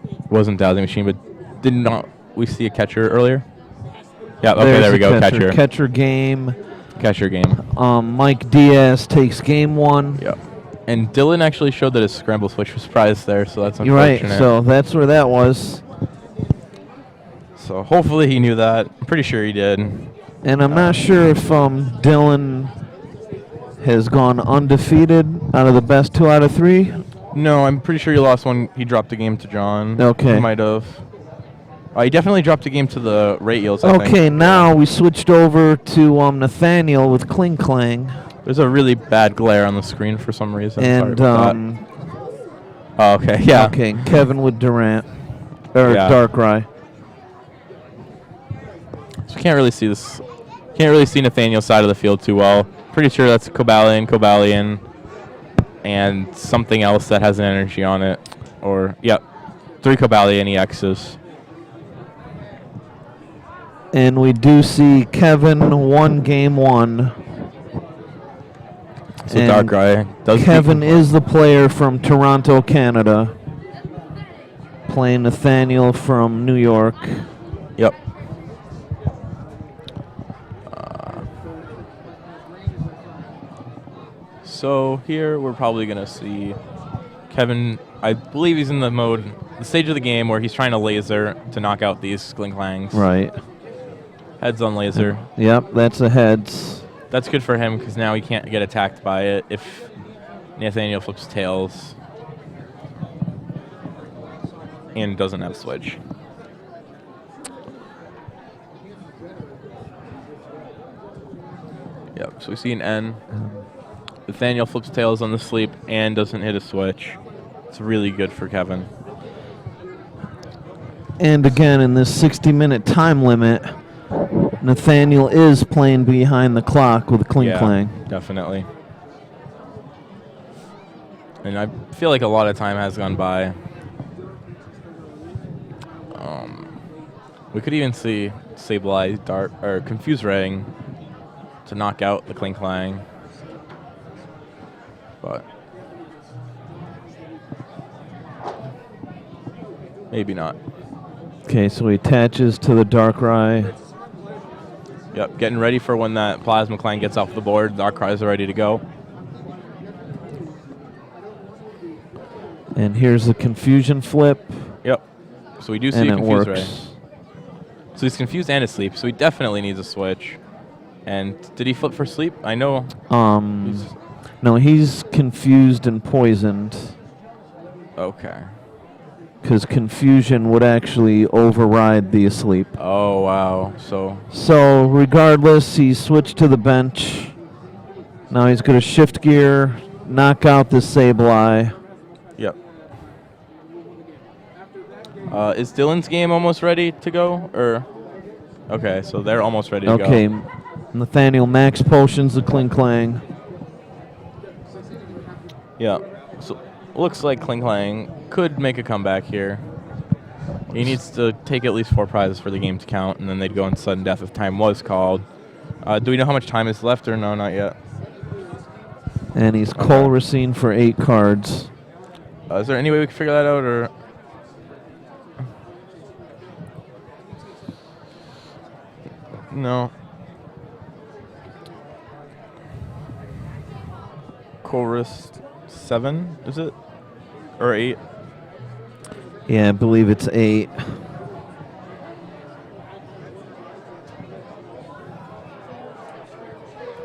It wasn't Dowsing Machine, but did not we see a catcher earlier? Yeah, okay, there we go, catcher. Catcher game. Catcher game. Mike Diaz takes game 1. Yep. And Dylan actually showed that his Scramble Switch was prized there, so that's You're unfortunate. right, so that's where that was. So hopefully he knew that. I'm pretty sure he did. And I'm not sure if Dylan has gone undefeated out of the best 2 out of 3. No, I'm pretty sure he lost one. He dropped a game to John. Okay. He might have. He definitely dropped a game to the Rate Eels, I think. Okay, now we switched over to Nathaniel with Kling Klang. There's a really bad glare on the screen for some reason. And, sorry about that. Oh, okay, yeah. Okay, Kevin with Durant. Or Yeah. Darkrai. So can't really see this. Can't really see Nathaniel's side of the field too well. Pretty sure that's Cobalion, and something else that has an energy on it. Or, yep, 3 Cobalion EXs. And we do see Kevin won game 1. So Darkrai does. Kevin is the player from Toronto, Canada. playing Nathaniel from New York. Yep. So here we're probably going to see Kevin. I believe he's in the stage of the game where he's trying to laser to knock out these Klinklangs. Right. Heads on laser. Yep, that's a heads. That's good for him because now he can't get attacked by it if Nathaniel flips tails and doesn't have switch. Yep, so we see an N. Nathaniel flips tails on the sleep and doesn't hit a switch. It's really good for Kevin. And again, in this 60-minute time limit, Nathaniel is playing behind the clock with a Klinklang. Yeah, definitely. And I feel like a lot of time has gone by. We could even see Sableye Dart or Confuse Raying to knock out the Klinklang. But maybe not. Okay, so he attaches to the Darkrai. Yep, getting ready for when that Plasma Clang gets off the board. Darkrai's are ready to go. And here's the Confusion flip. Yep. So we do see and a it Confuse works. Ray. So he's confused and asleep, so he definitely needs a switch. And did he flip for sleep? I know. No, he's confused and poisoned. Okay. Because confusion would actually override the asleep. Oh, wow. So regardless, he switched to the bench. Now he's going to shift gear, knock out the Sableye. Yep. Is Dylan's game almost ready to go? Or okay, so they're almost ready to go. Okay, Nathaniel max potions the Klinklang. Yeah. So looks like Klinklang could make a comeback here. He needs to take at least 4 prizes for the game to count, and then they'd go in sudden death if time was called. Do we know how much time is left, or no, not yet? And he's Colressing for 8 cards. Is there any way we can figure that out, or? No. Chorus 7, is it? Or 8? Yeah, I believe it's 8.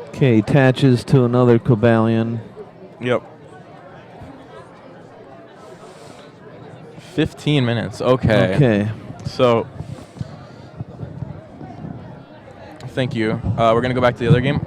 Okay, attaches to another Cobalion. Yep. 15 minutes. Okay. Okay. So, thank you. We're going to go back to the other game.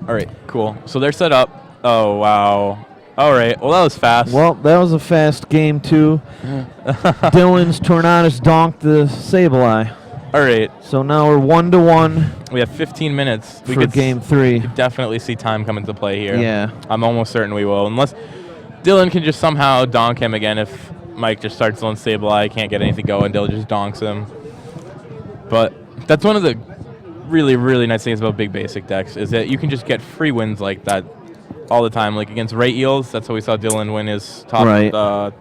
All right, cool. So they're set up. Oh, wow. All right. Well, that was fast. Well, that was a fast game, too. Dylan's Tornadus donked the Sableye. All right. So now we're 1-1 We have 15 minutes. We for could game 3. could definitely see time come into play here. Yeah. I'm almost certain we will. Unless Dylan can just somehow donk him again if Mike just starts on Sableye, can't get anything going, Dylan just donks him. But that's one of the really, really nice things about big basic decks is that you can just get free wins like that all the time. Like against Ray Eels, that's how we saw Dylan win his top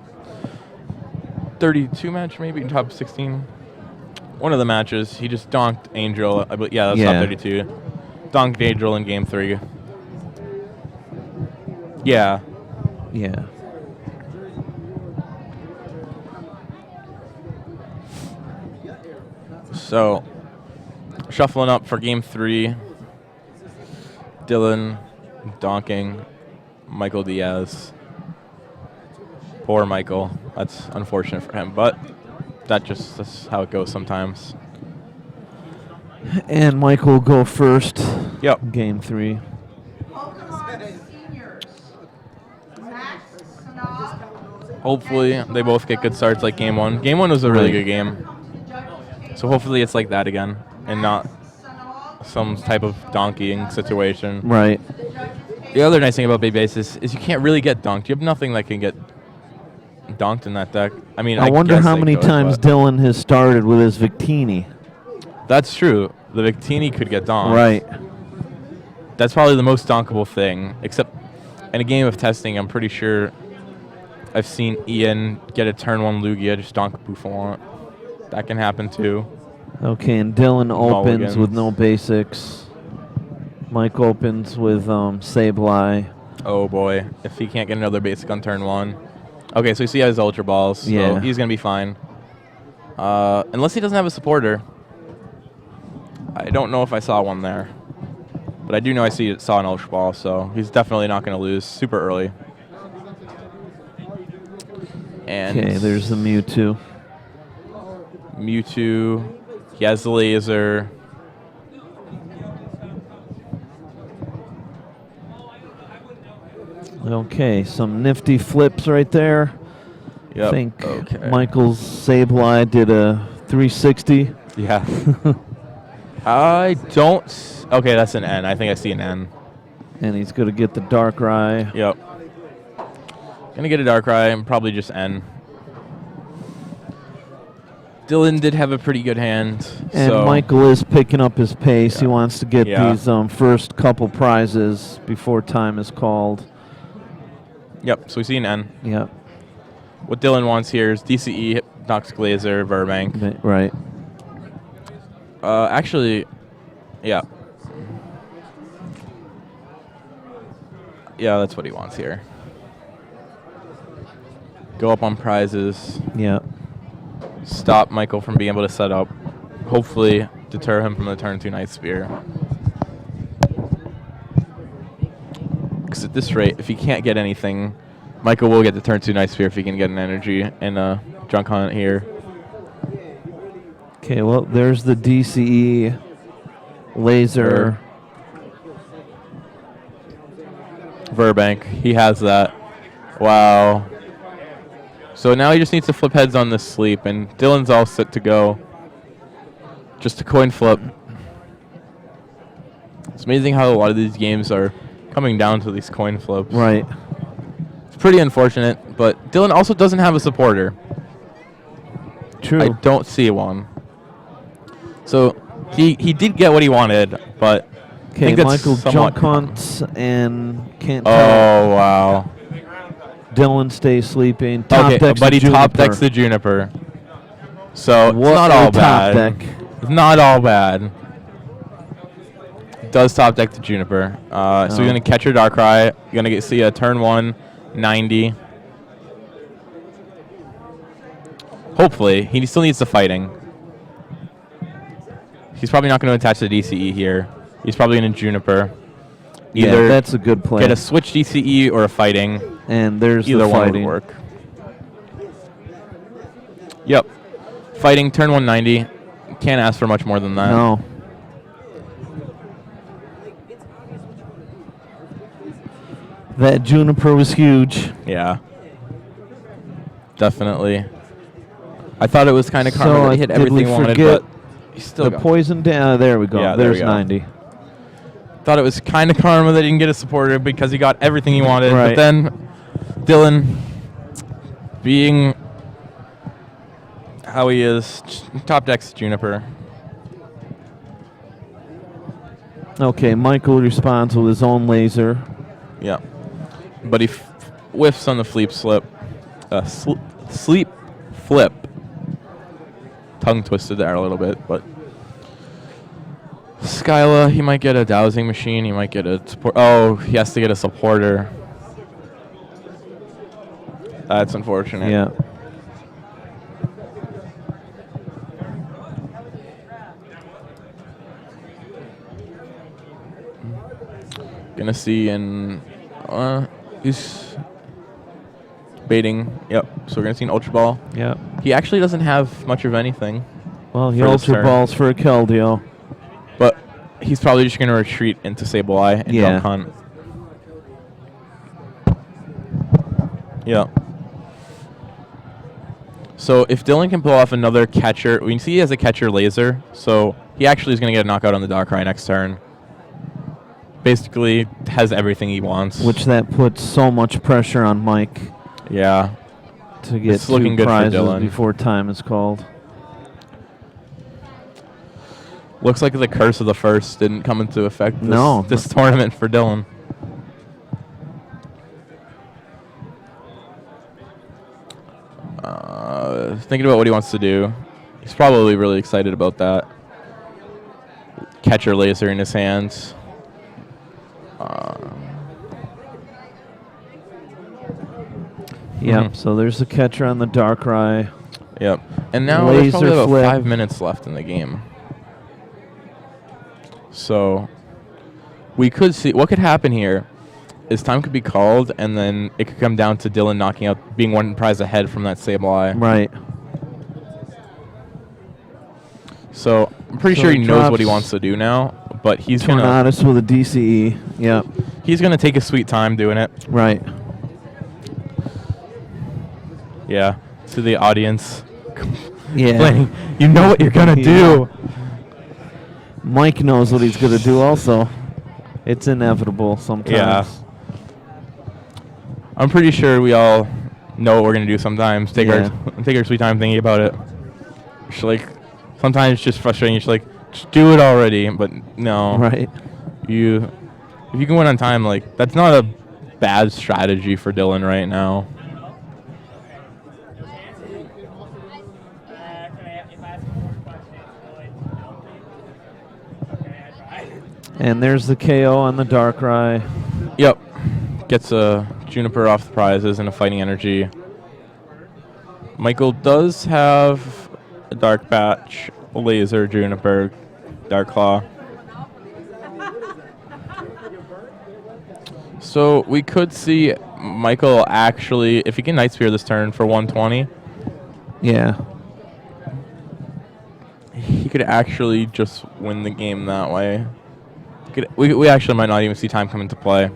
32 match, maybe, top 16. One of the matches, he just donked Angel. Yeah, that's top 32. Donked Angel in game 3. Yeah. Yeah. So, shuffling up for game 3. Dylan donking Michael Diaz. Poor Michael. That's unfortunate for him, but that's how it goes sometimes. And Mike will go first. Yep. Game 3. Pokemon seniors. Max Sanov. Hopefully, they both get good starts like game 1. Game 1 was a really good game. So hopefully it's like that again and not some type of donkeying situation. Right. The other nice thing about big bases is you can't really get donked. You have nothing that can get donked in that deck. I mean, I wonder guess how they many could, times but Dylan has started with his Victini. That's true. The Victini could get donked. Right. That's probably the most donkable thing. Except in a game of testing, I'm pretty sure I've seen Ian get a turn 1 Lugia, just donk a Bouffant. That can happen too. Okay, and Dylan opens Mulligans. with no basics. Mike opens with Sableye. Oh boy, if he can't get another basic on turn 1. Okay, so you see he has Ultra Balls, so Yeah. he's going to be fine. Unless he doesn't have a supporter. I don't know if I saw one there. But I do know saw an Ultra Ball, so he's definitely not going to lose super early. And Okay, there's the Mewtwo. Mewtwo. He has the laser. Okay, some nifty flips right there. Yep. I think okay. Michael's Sableye did a 360. Yeah. I don't. Okay, that's an N. I think I see an N. And he's going to get the Darkrai. Yep. Gonna get a Darkrai and probably just N. Dylan did have a pretty good hand. And so Michael is picking up his pace. He wants to get Yeah. these first couple prizes before time is called. Yep, so we see an N. Yep. What Dylan wants here is DCE, Nox Glazer, Burbank. Right. Actually, yeah. Yeah, that's what he wants here. Go up on prizes. Yeah. Stop Michael from being able to set up. Hopefully deter him from the turn 2 Night Spear. Because at this rate, if he can't get anything, Michael will get the turn 2 Night Spear if he can get an energy and a Junk Hunt here. Okay, well, there's the DCE laser. Burbank, he has that. Wow. So now he just needs to flip heads on this sleep, and Dylan's all set to go. Just a coin flip. It's amazing how a lot of these games are coming down to these coin flips. Right. It's pretty unfortunate, but Dylan also doesn't have a supporter. True. I don't see one. So he did get what he wanted, but I Okay, think that's Michael somewhat junk hunts and can't tell. Oh, wow. Dylan stays sleeping. Top Okay, decks but the he top decks Juniper. the Juniper. So it's What not a all top bad. deck. It's not all bad. Does top deck the Juniper. So you're going to catch your Darkrai. You're going to see a turn 1, 90. Hopefully. He still needs the fighting. He's probably not going to attach the DCE here. He's probably going to Juniper. Either Yeah, that's a good play. get a switch DCE or a fighting. And there's Either the one fighting. would work. Yep. Fighting, turn 190. Can't ask for much more than that. No. That Juniper was huge. Yeah. Definitely. I thought it was kind of karma that he hit did everything we he wanted, forget but he still the got poison down? There we go. Yeah, there There's we go. 90. Thought it was kind of karma that he didn't get a supporter because he got everything he wanted. Right. But then Dylan, being how he is, top decks Juniper. Okay, Michael responds with his own laser. Yeah. But he whiffs on the sleep flip. Tongue twisted there a little bit, but Skyla, he might get a dowsing machine. He might get a support. Oh, he has to get a supporter. That's unfortunate. Yeah. Gonna see in he's baiting. Yep. So we're gonna see an Ultra Ball. Yeah. He actually doesn't have much of anything. Well, he For this ultra turn. balls for a Keldeo. But he's probably just going to retreat into Sableye and Yeah. Junk Hunt. Yeah. So if Dylan can pull off another catcher, we can see he has a catcher laser, so he actually is going to get a knockout on the Darkrai next turn. Basically has everything he wants. Which that puts so much pressure on Mike Yeah. to get It's looking two good for prizes Dylan. before time is called. Looks like the curse of the first didn't come into effect this tournament for Dylan. thinking about what he wants to do. He's probably really excited about that. Catcher laser in his hands. Yep, so there's the catcher on the Darkrai. Yep. And now Laser there's probably about flip. 5 minutes left in the game. So we could see what could happen here is time could be called, and then it could come down to Dylan knocking out, being one prize ahead from that Sableye. Right. So I'm pretty So sure he he knows what he drops wants to do now, but he's gonna Tornadus with a DCE. Yep. he's gonna take his sweet time doing it. Right. Yeah. To the audience. Yeah. Complaining, you know what you're gonna do. Mike knows what he's gonna do also. It's inevitable sometimes. Yeah. I'm pretty sure we all know what we're gonna do sometimes. Take our sweet time thinking about it. It's like sometimes it's just frustrating. It's like just do it already, but no. Right. If you can win on time, like that's not a bad strategy for Dylan right now. And there's the KO on the Darkrai. Yep. Gets a Juniper off the prizes and a fighting energy. Michael does have a Dark Patch, a Laser, Juniper, Dark Claw. So we could see Michael actually, if he can Night Spear this turn for 120, Yeah. he could actually just win the game that way. We actually might not even see time come into play.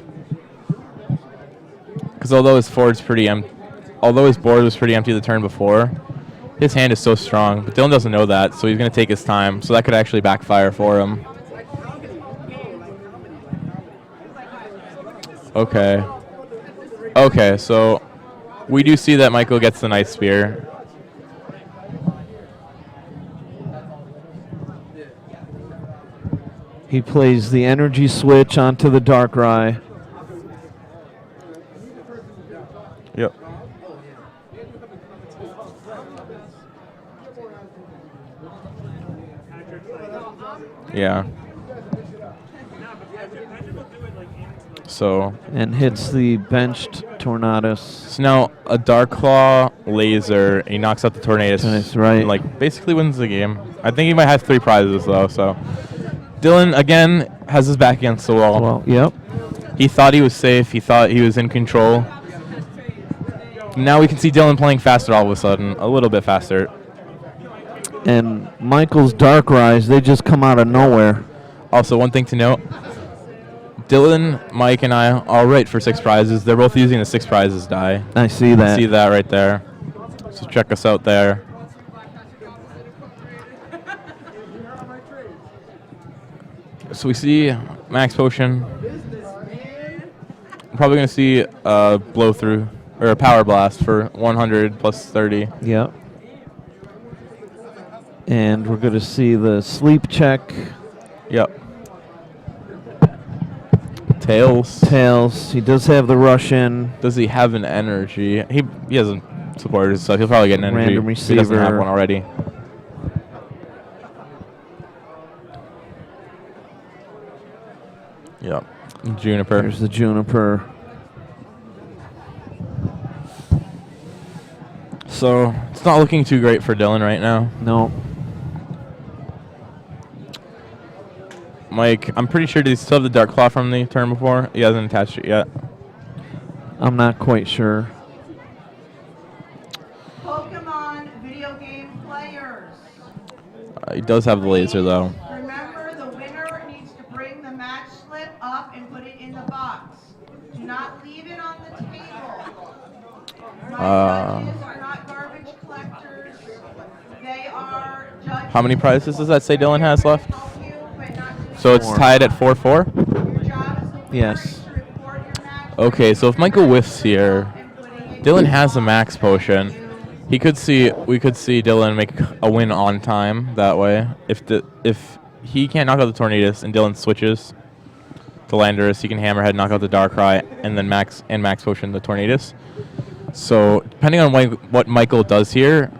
Because although his board was pretty empty the turn before, his hand is so strong. But Dylan doesn't know that, so he's going to take his time. So that could actually backfire for him. Okay. Okay, so we do see that Michael gets the Night Spear. He plays the energy switch onto the Darkrai. Yep. Yeah. So. And hits the benched Tornadus. So now a Dark Claw, Laser, and he knocks out the Tornadus. That's right. And, like, basically wins the game. I think he might have 3 prizes, though, so. Dylan, again, has his back against the wall. Well, yep. He thought he was safe. He thought he was in control. Now we can see Dylan playing faster all of a sudden, a little bit faster. And Michael's Darkrai's, they just come out of nowhere. Also, one thing to note, Dylan, Mike, and I are right for 6 prizes. They're both using the 6 prizes die. I see that. See that right there. So check us out there. So we see Max Potion. I'm probably going to see a blow through or a Power Blast for 100 plus 30. Yep. And we're going to see the sleep check. Yep. Tails. Tails. He does have the rush in. Does he have an energy? He hasn't supported his stuff. He'll probably get an energy. Random If he doesn't have receiver. one already. Yep. Juniper. There's the Juniper. So it's not looking too great for Dylan right now. No. Mike, I'm pretty sure, did he still have the Dark Claw from the turn before? He hasn't attached it yet. I'm not quite sure. Pokemon video game players. He does have the laser, though. Remember, the winner needs to bring the match slip up and put it in the box. Do not leave it on the table. My judges are not garbage collectors. They are judges. How many prizes does that say Dylan has left? Help you, but not to So it's Four. tied at 4-4? Your job is the Yes. to report your match Okay, so if Michael whiffs here, and putting it Dylan in has the a max potion. We could see Dylan make a win on time that way. If he can't knock out the Tornadus and Dylan switches to Landorus, he can Hammerhead, knock out the Darkrai, and then max potion the Tornadus. So depending on what Michael does here,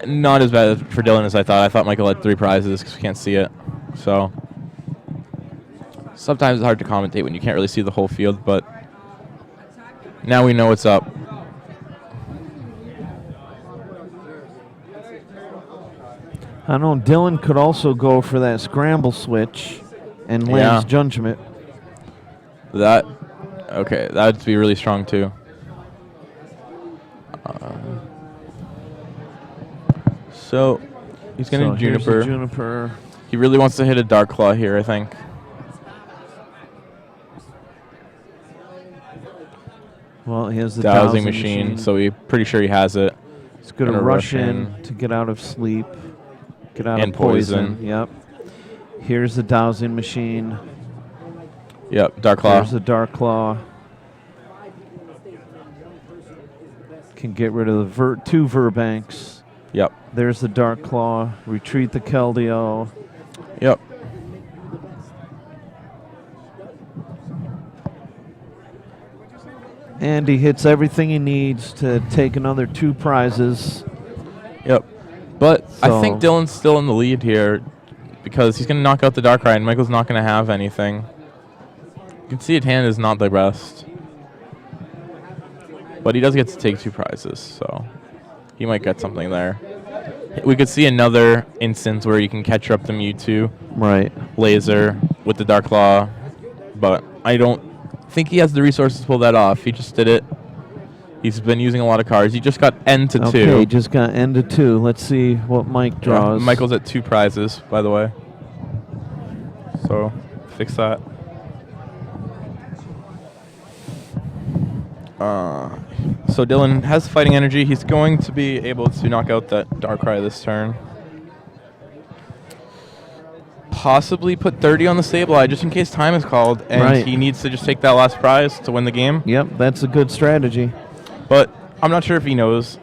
Not as bad for Dylan as I thought. I thought Michael had 3 prizes because we can't see it. So sometimes it's hard to commentate when you can't really see the whole field, but now we know what's up. I know Dylan could also go for that scramble switch and Lance judgment. Okay, that would be really strong too. So he's going to Juniper. Juniper. He really wants to hit a Dark Claw here, I think. Well, he has the dowsing machine, so we're pretty sure he has it. He's going to rush in to get out of sleep, get out of poison. Yep. Here's the dowsing machine. Yep, Dark Claw. There's the Dark Claw. Can get rid of the 2 Verbanks. Yep. There's the Dark Claw. Retreat the Keldeo. Yep. And he hits everything he needs to take another 2 prizes. Yep. But I think Dylan's still in the lead here because he's going to knock out the Darkrai and Michael's not going to have anything. You can see his hand is not the best. But he does get to take 2 prizes, so he might get something there. We could see another instance where you can catch up the Mewtwo. Right. Laser with the Dark Claw. But I don't think he has the resources to pull that off. He just did it. He's been using a lot of cards. He just got N to 2. Okay, he just got N to 2. Let's see what Mike draws. Yeah, Michael's at 2 prizes, by the way. So, fix that. So Dylan has fighting energy. He's going to be able to knock out that Darkrai this turn. Possibly put 30 on the Sableye just in case time is called, and he needs to just take that last prize to win the game. Yep, that's a good strategy. But I'm not sure if he knows,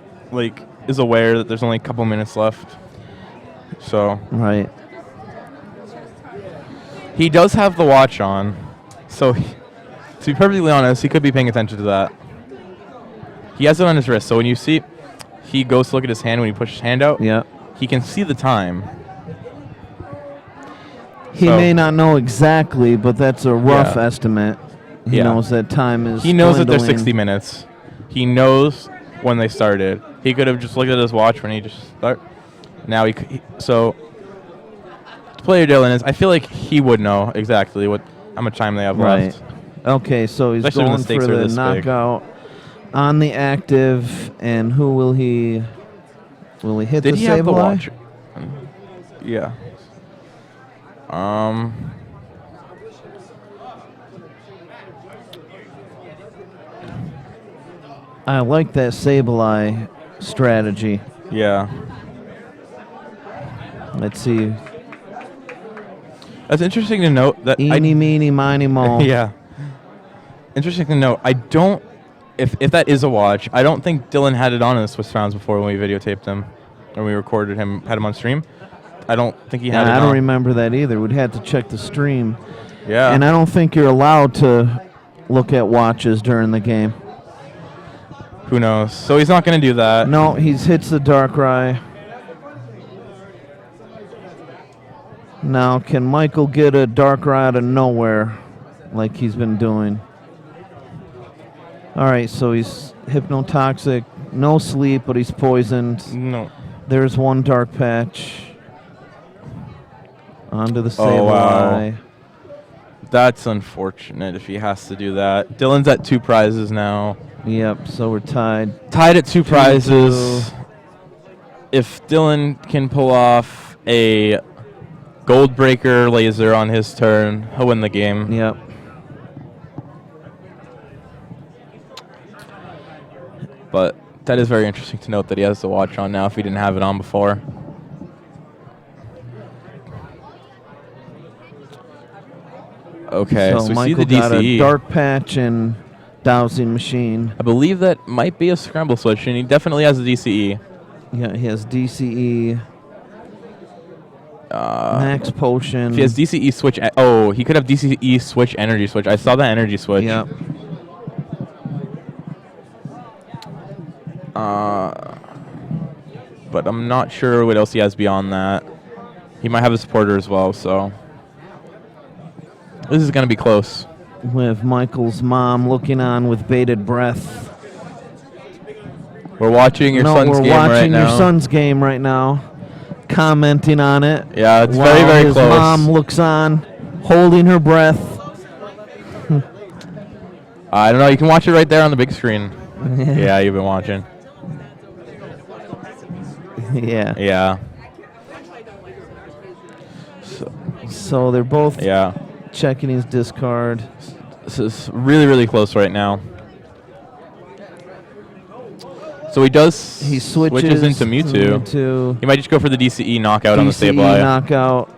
is aware that there's only a couple minutes left. So. Right. He does have the watch on, so to be perfectly honest, he could be paying attention to that. He has it on his wrist, so when you see he goes to look at his hand when he pushes his hand out, he can see the time. He may not know exactly, but that's a rough estimate. He knows that time is He knows that there's 60 minutes. He knows when they started. He could have just looked at his watch when he just started. Now so player Dylan is, I feel like he would know exactly how much time they have left. Okay, so he's going for the knockout on the active, and who will he hit? Did the he have the Sableye? watch? Yeah. I like that Sableye strategy. Yeah. Let's see. That's interesting to note that Eeny, meeny, miny, mo. Yeah. Interesting to note. I don't. If that is a watch, I don't think Dylan had it on in the Swiss Rounds before when we videotaped him, or we recorded him, had him on stream. I don't think he had it on. I don't remember that either. We'd have to check the stream. Yeah. And I don't think you're allowed to look at watches during the game. Who knows? So he's not going to do that. No, he hits the Darkrai. Now, can Michael get a Darkrai out of nowhere like he's been doing? All right, so he's hypnotoxic, no sleep, but he's poisoned. No. There's one Dark Patch. Onto the Sableye. Oh, wow. That's unfortunate if he has to do that. Dylan's at 2 prizes now. Yep, so we're tied. Tied at 2 prizes. If Dylan can pull off a Gold Breaker laser on his turn, he'll win the game. Yep. But that is very interesting to note that he has the watch on now if he didn't have it on before. Okay, so we Michael see the DCE. got a Dark Patch and Dowsing Machine. I believe that might be a Scramble Switch, and he definitely has a DCE. Yeah, he has DCE. Max Potion. If he has DCE Switch... he could have DCE Switch Energy Switch. I saw that Energy Switch. Yep. But I'm not sure what else he has beyond that. He might have a supporter as well, so this is going to be close. With Michael's mom looking on with bated breath. We're watching your son's game right now. We're watching your son's game right now, commenting on it. Yeah, it's very, very his close. Mom looks on, holding her breath. I don't know. You can watch it right there on the big screen. Yeah, you've been watching. Yeah. Yeah. So they're both yeah checking his discard. This is really, really close right now. So he switches into Mewtwo. He might just go for the DCE knockout on the Sableye. Knockout.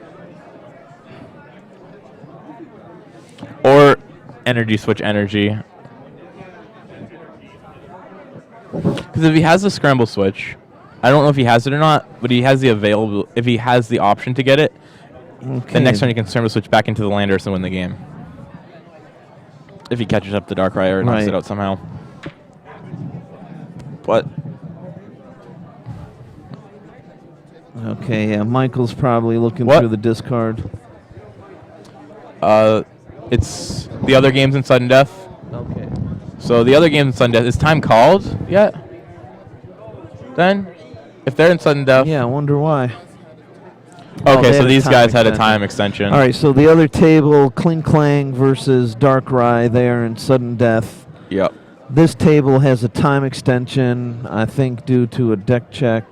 Or energy switch energy. Because if he has the scramble switch, I don't know if he has it or not, but he has the available. If he has the option to get it, then next turn he can scramble switch back into the Landorus and win the game. If he catches up the Darkrai or knocks it out somehow. But okay, yeah, Michael's probably looking through the discard. It's the other games in Sudden Death. Okay. So the other games in Sudden Death, is time called yet? Then? If they're in Sudden Death. Yeah, I wonder why. Okay, so these guys had a time extension. All right, so the other table, Kling Klang versus Darkrai, they are in Sudden Death. Yep. This table has a time extension, I think, due to a deck check.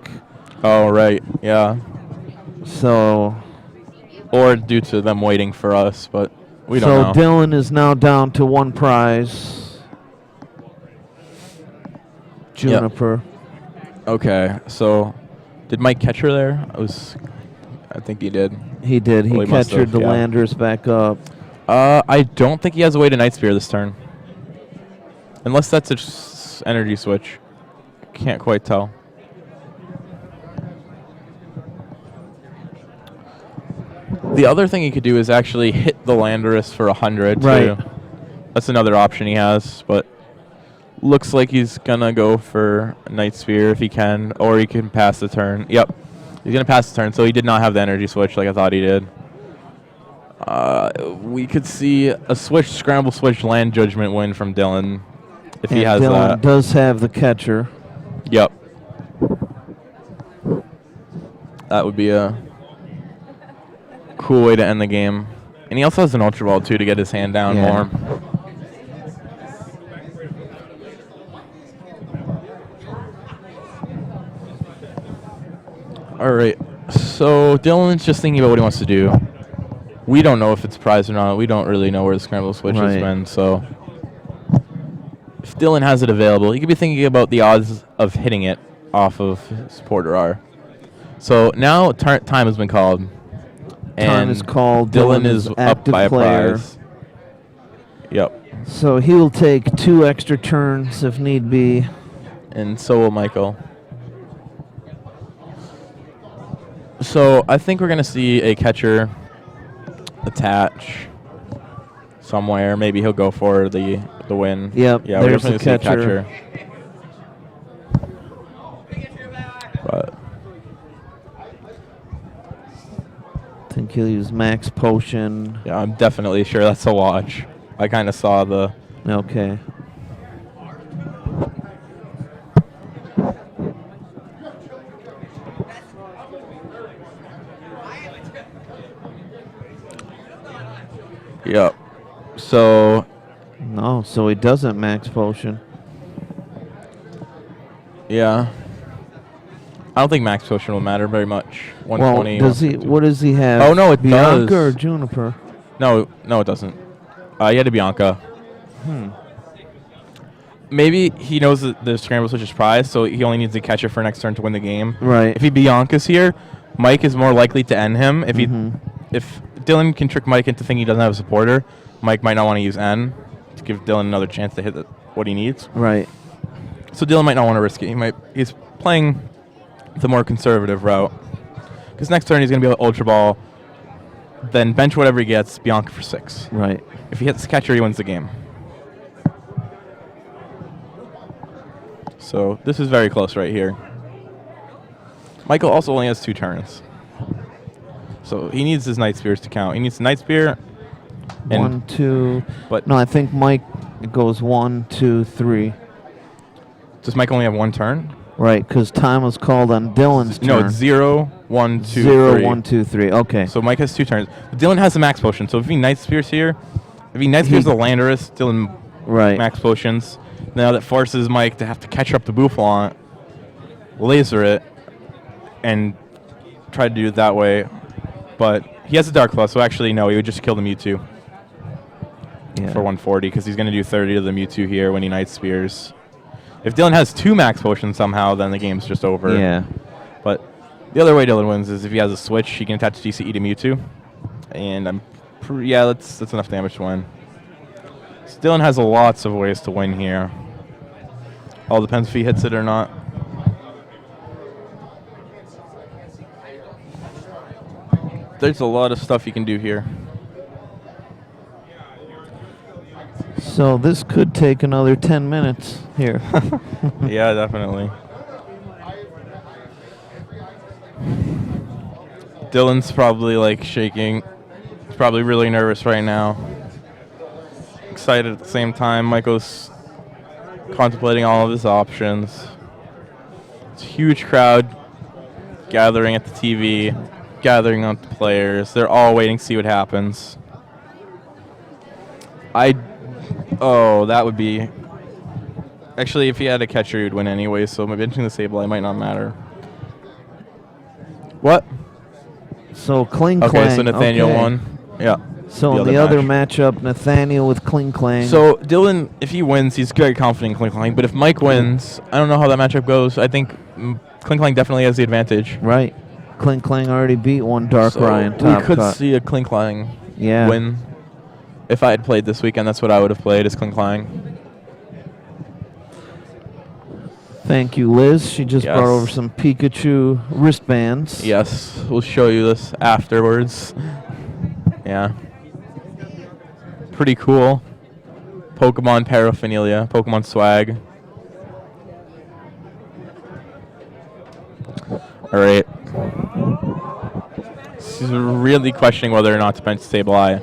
Oh, right. Yeah. So. Or due to them waiting for us, but we don't know. So Dylan is now down to one prize. Juniper. Yep. Okay, so did Mike catch her there? I think he did. He did. He catchered the Landers back up. I don't think he has a way to Night Spear this turn. Unless that's a energy switch. Can't quite tell. The other thing he could do is actually hit the Landorus for 100 too. That's another option he has, but looks like he's gonna go for a Night Spear if he can, or he can pass the turn. Yep, he's gonna pass the turn, so he did not have the energy switch like I thought he did. We could see a scramble switch land judgment win from Dylan if he has Dylan that. Does have the catcher. Yep. That would be a cool way to end the game. And he also has an Ultra Ball too to get his hand down more. All right. So Dylan's just thinking about what he wants to do. We don't know if it's prize or not. We don't really know where the scramble switch has been. So if Dylan has it available, he could be thinking about the odds of hitting it off of supporter R. So now time has been called. Time is called. Dylan is up by a prize. Yep. So he'll take 2 extra turns if need be. And so will Michael. So I think we're going to see a catcher attach somewhere. Maybe he'll go for the win. Yep. Yeah, we're definitely going to see a catcher. But I think he'll use Max Potion. Yeah, I'm definitely sure that's a watch. I kind of saw the... Okay. Yep. So... No, so he doesn't Max Potion. Yeah. I don't think Max Potion will matter very much. 120. Well, does he? What does he have? Oh no, it Bianca does. or Juniper? No, it doesn't. He had a Bianca. Maybe he knows that the scramble switch is prize, so he only needs to catch it for next turn to win the game. Right. If he Bianca's here, Mike is more likely to end him. If if Dylan can trick Mike into thinking he doesn't have a supporter, Mike might not want to use N to give Dylan another chance to hit what he needs. Right. So Dylan might not want to risk it. He's playing the more conservative route. Because next turn he's going to be able to Ultra Ball, then bench whatever he gets, Bianca for 6. Right. If he hits the catcher, he wins the game. So this is very close right here. Michael also only has 2 turns. So he needs his Night Spears to count. He needs the Night Spear. 1, 2. But no, I think Mike goes 1, 2, 3. Does Mike only have 1 turn? Right, because time was called on Dylan's turn. No, it's 0, 1, 2, 0, 3. 1, 2, 3. Okay. So Mike has 2 turns. But Dylan has the max potion. So if he Night Spears here, if he Night Spears the Landorus, Dylan max potions. Now that forces Mike to have to catch up the Boufflant, laser it, and try to do it that way. But he has a Dark Claw, so actually, no, he would just kill the Mewtwo for 140, because he's going to do 30 to the Mewtwo here when he Night Spears. If Dylan has 2 max potions somehow, then the game's just over. Yeah. But the other way Dylan wins is if he has a switch, he can attach DCE to Mewtwo. And that's enough damage to win. So Dylan has lots of ways to win here. All depends if he hits it or not. There's a lot of stuff you can do here. So this could take another 10 minutes here. Yeah, definitely. Dylan's probably like shaking. He's probably really nervous right now. Excited at the same time. Michael's contemplating all of his options. It's a huge crowd gathering at the TV, gathering on the players. They're all waiting to see what happens. That would be... Actually, if he had a catcher, he'd win anyway, so maybe benching the Sableye might not matter. What? So Kling Klang. Okay, so Nathaniel won. Yeah. So in the other matchup, Nathaniel with Kling Klang. So Dylan, if he wins, he's very confident in Kling Klang. But if Mike wins, I don't know how that matchup goes. I think Kling Klang definitely has the advantage. Right. Kling Klang already beat one Darkrai in top we could cut. see a Kling Klang win. If I had played this weekend, that's what I would have played, is Kling Klang. Thank you, Liz. She just brought over some Pikachu wristbands. Yes, we'll show you this afterwards. Yeah. Pretty cool. Pokemon paraphernalia, Pokemon swag. All right. She's really questioning whether or not to bench Sableye.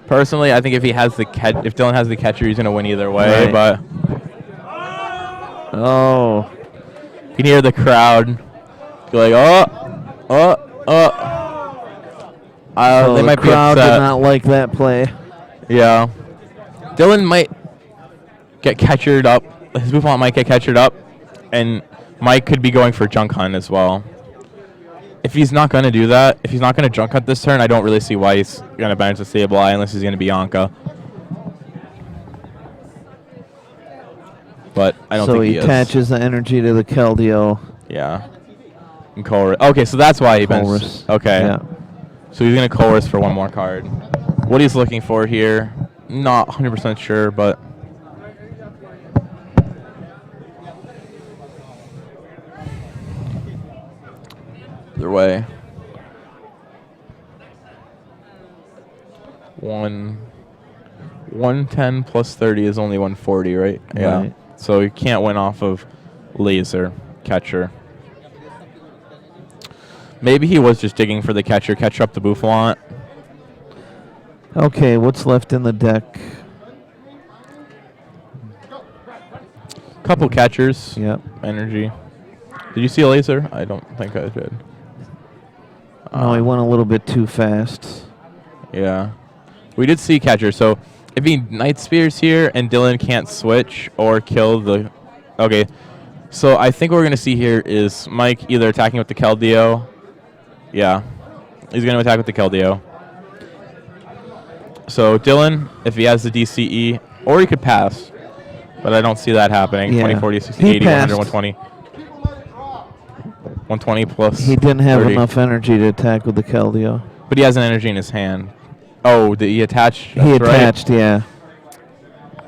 Personally, I think if Dylan has the catcher, he's gonna win either way. Right. But you can hear the crowd go like, they might be upset. The crowd did not like that play. Yeah. Dylan might get catchered up. His Bouffant might get catchered up, and Mike could be going for Junk Hunt as well. If he's not going to do that, if he's not going to Junk Hunt this turn, I don't really see why he's going to bench the Sableye unless he's going to Bianca. But I don't think he is. So he attaches the energy to the Keldeo. Yeah. And Colress. Okay, so that's why he benches. Okay. Yeah. So he's going to Colress for one more card. What he's looking for here, not 100% sure, but... Either way. 110 plus 30 is only 140, right? Yeah. Right. So you can't win off of laser catcher. Maybe he was just digging for the catcher, catch up the Boufflant. Okay, what's left in the deck? Couple catchers. Yep. Energy. Did you see a laser? I don't think I did. No, he went a little bit too fast. Yeah. We did see catcher, so if he Night Spears here and Dylan can't switch or kill the... Okay. So I think what we're going to see here is Mike either attacking with the Keldeo. Yeah. He's going to attack with the Keldeo. So Dylan, if he has the DCE, or he could pass, but I don't see that happening. Yeah. 20, 40, 60, 80, 100, 120. 120 plus He didn't have 30. enough energy to attack with the Keldeo. But he has an energy in his hand. Oh, did he attach? He attached, right. Yeah.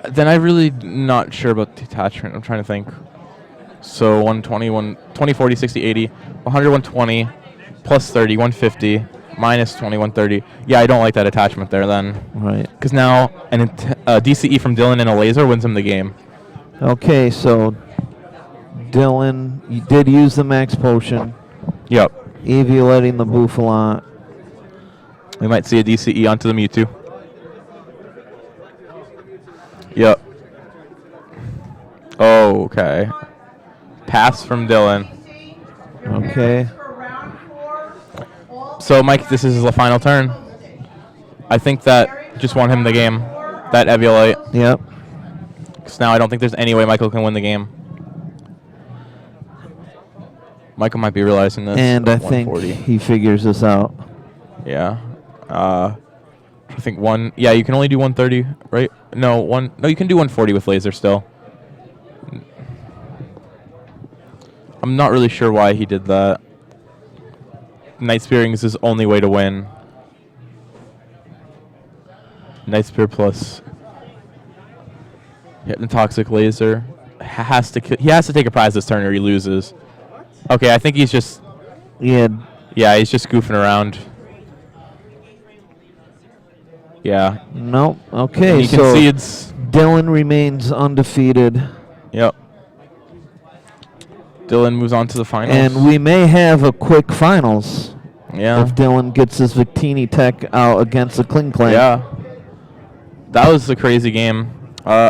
Then I'm really not sure about the attachment. I'm trying to think. So 120, 20, 40, 60, 80, 100, 120, plus 30, 150, minus 20, 130. Yeah, I don't like that attachment there then. Right. Because now DCE from Dylan and a laser wins him the game. Okay, so Dylan, you did use the max potion. Yep. Eevee letting the Bouffalant. We might see a DCE onto the Mewtwo. Yep. Oh, okay. Pass from Dylan. Okay. So, Mike, this is the final turn. I think that just won him the game. That Eviolite. Yep. Because now I don't think there's any way Michael can win the game. Michael might be realizing this. And I think he figures this out. Yeah. I think one. Yeah, you can only do 130, right? No, one. No, you can do 140 with laser still. I'm not really sure why he did that. Night Spearing is his only way to win. Night Spear plus Hypnotoxic Laser. He has to take a prize this turn or he loses. Okay, I think he's just... Yeah, he's just goofing around. Yeah. Nope. Okay, he so concedes. Dylan remains undefeated. Yep. Dylan moves on to the finals. And we may have a quick finals. Yeah. If Dylan gets his Victini tech out against the Kling Clan. Yeah. That was a crazy game.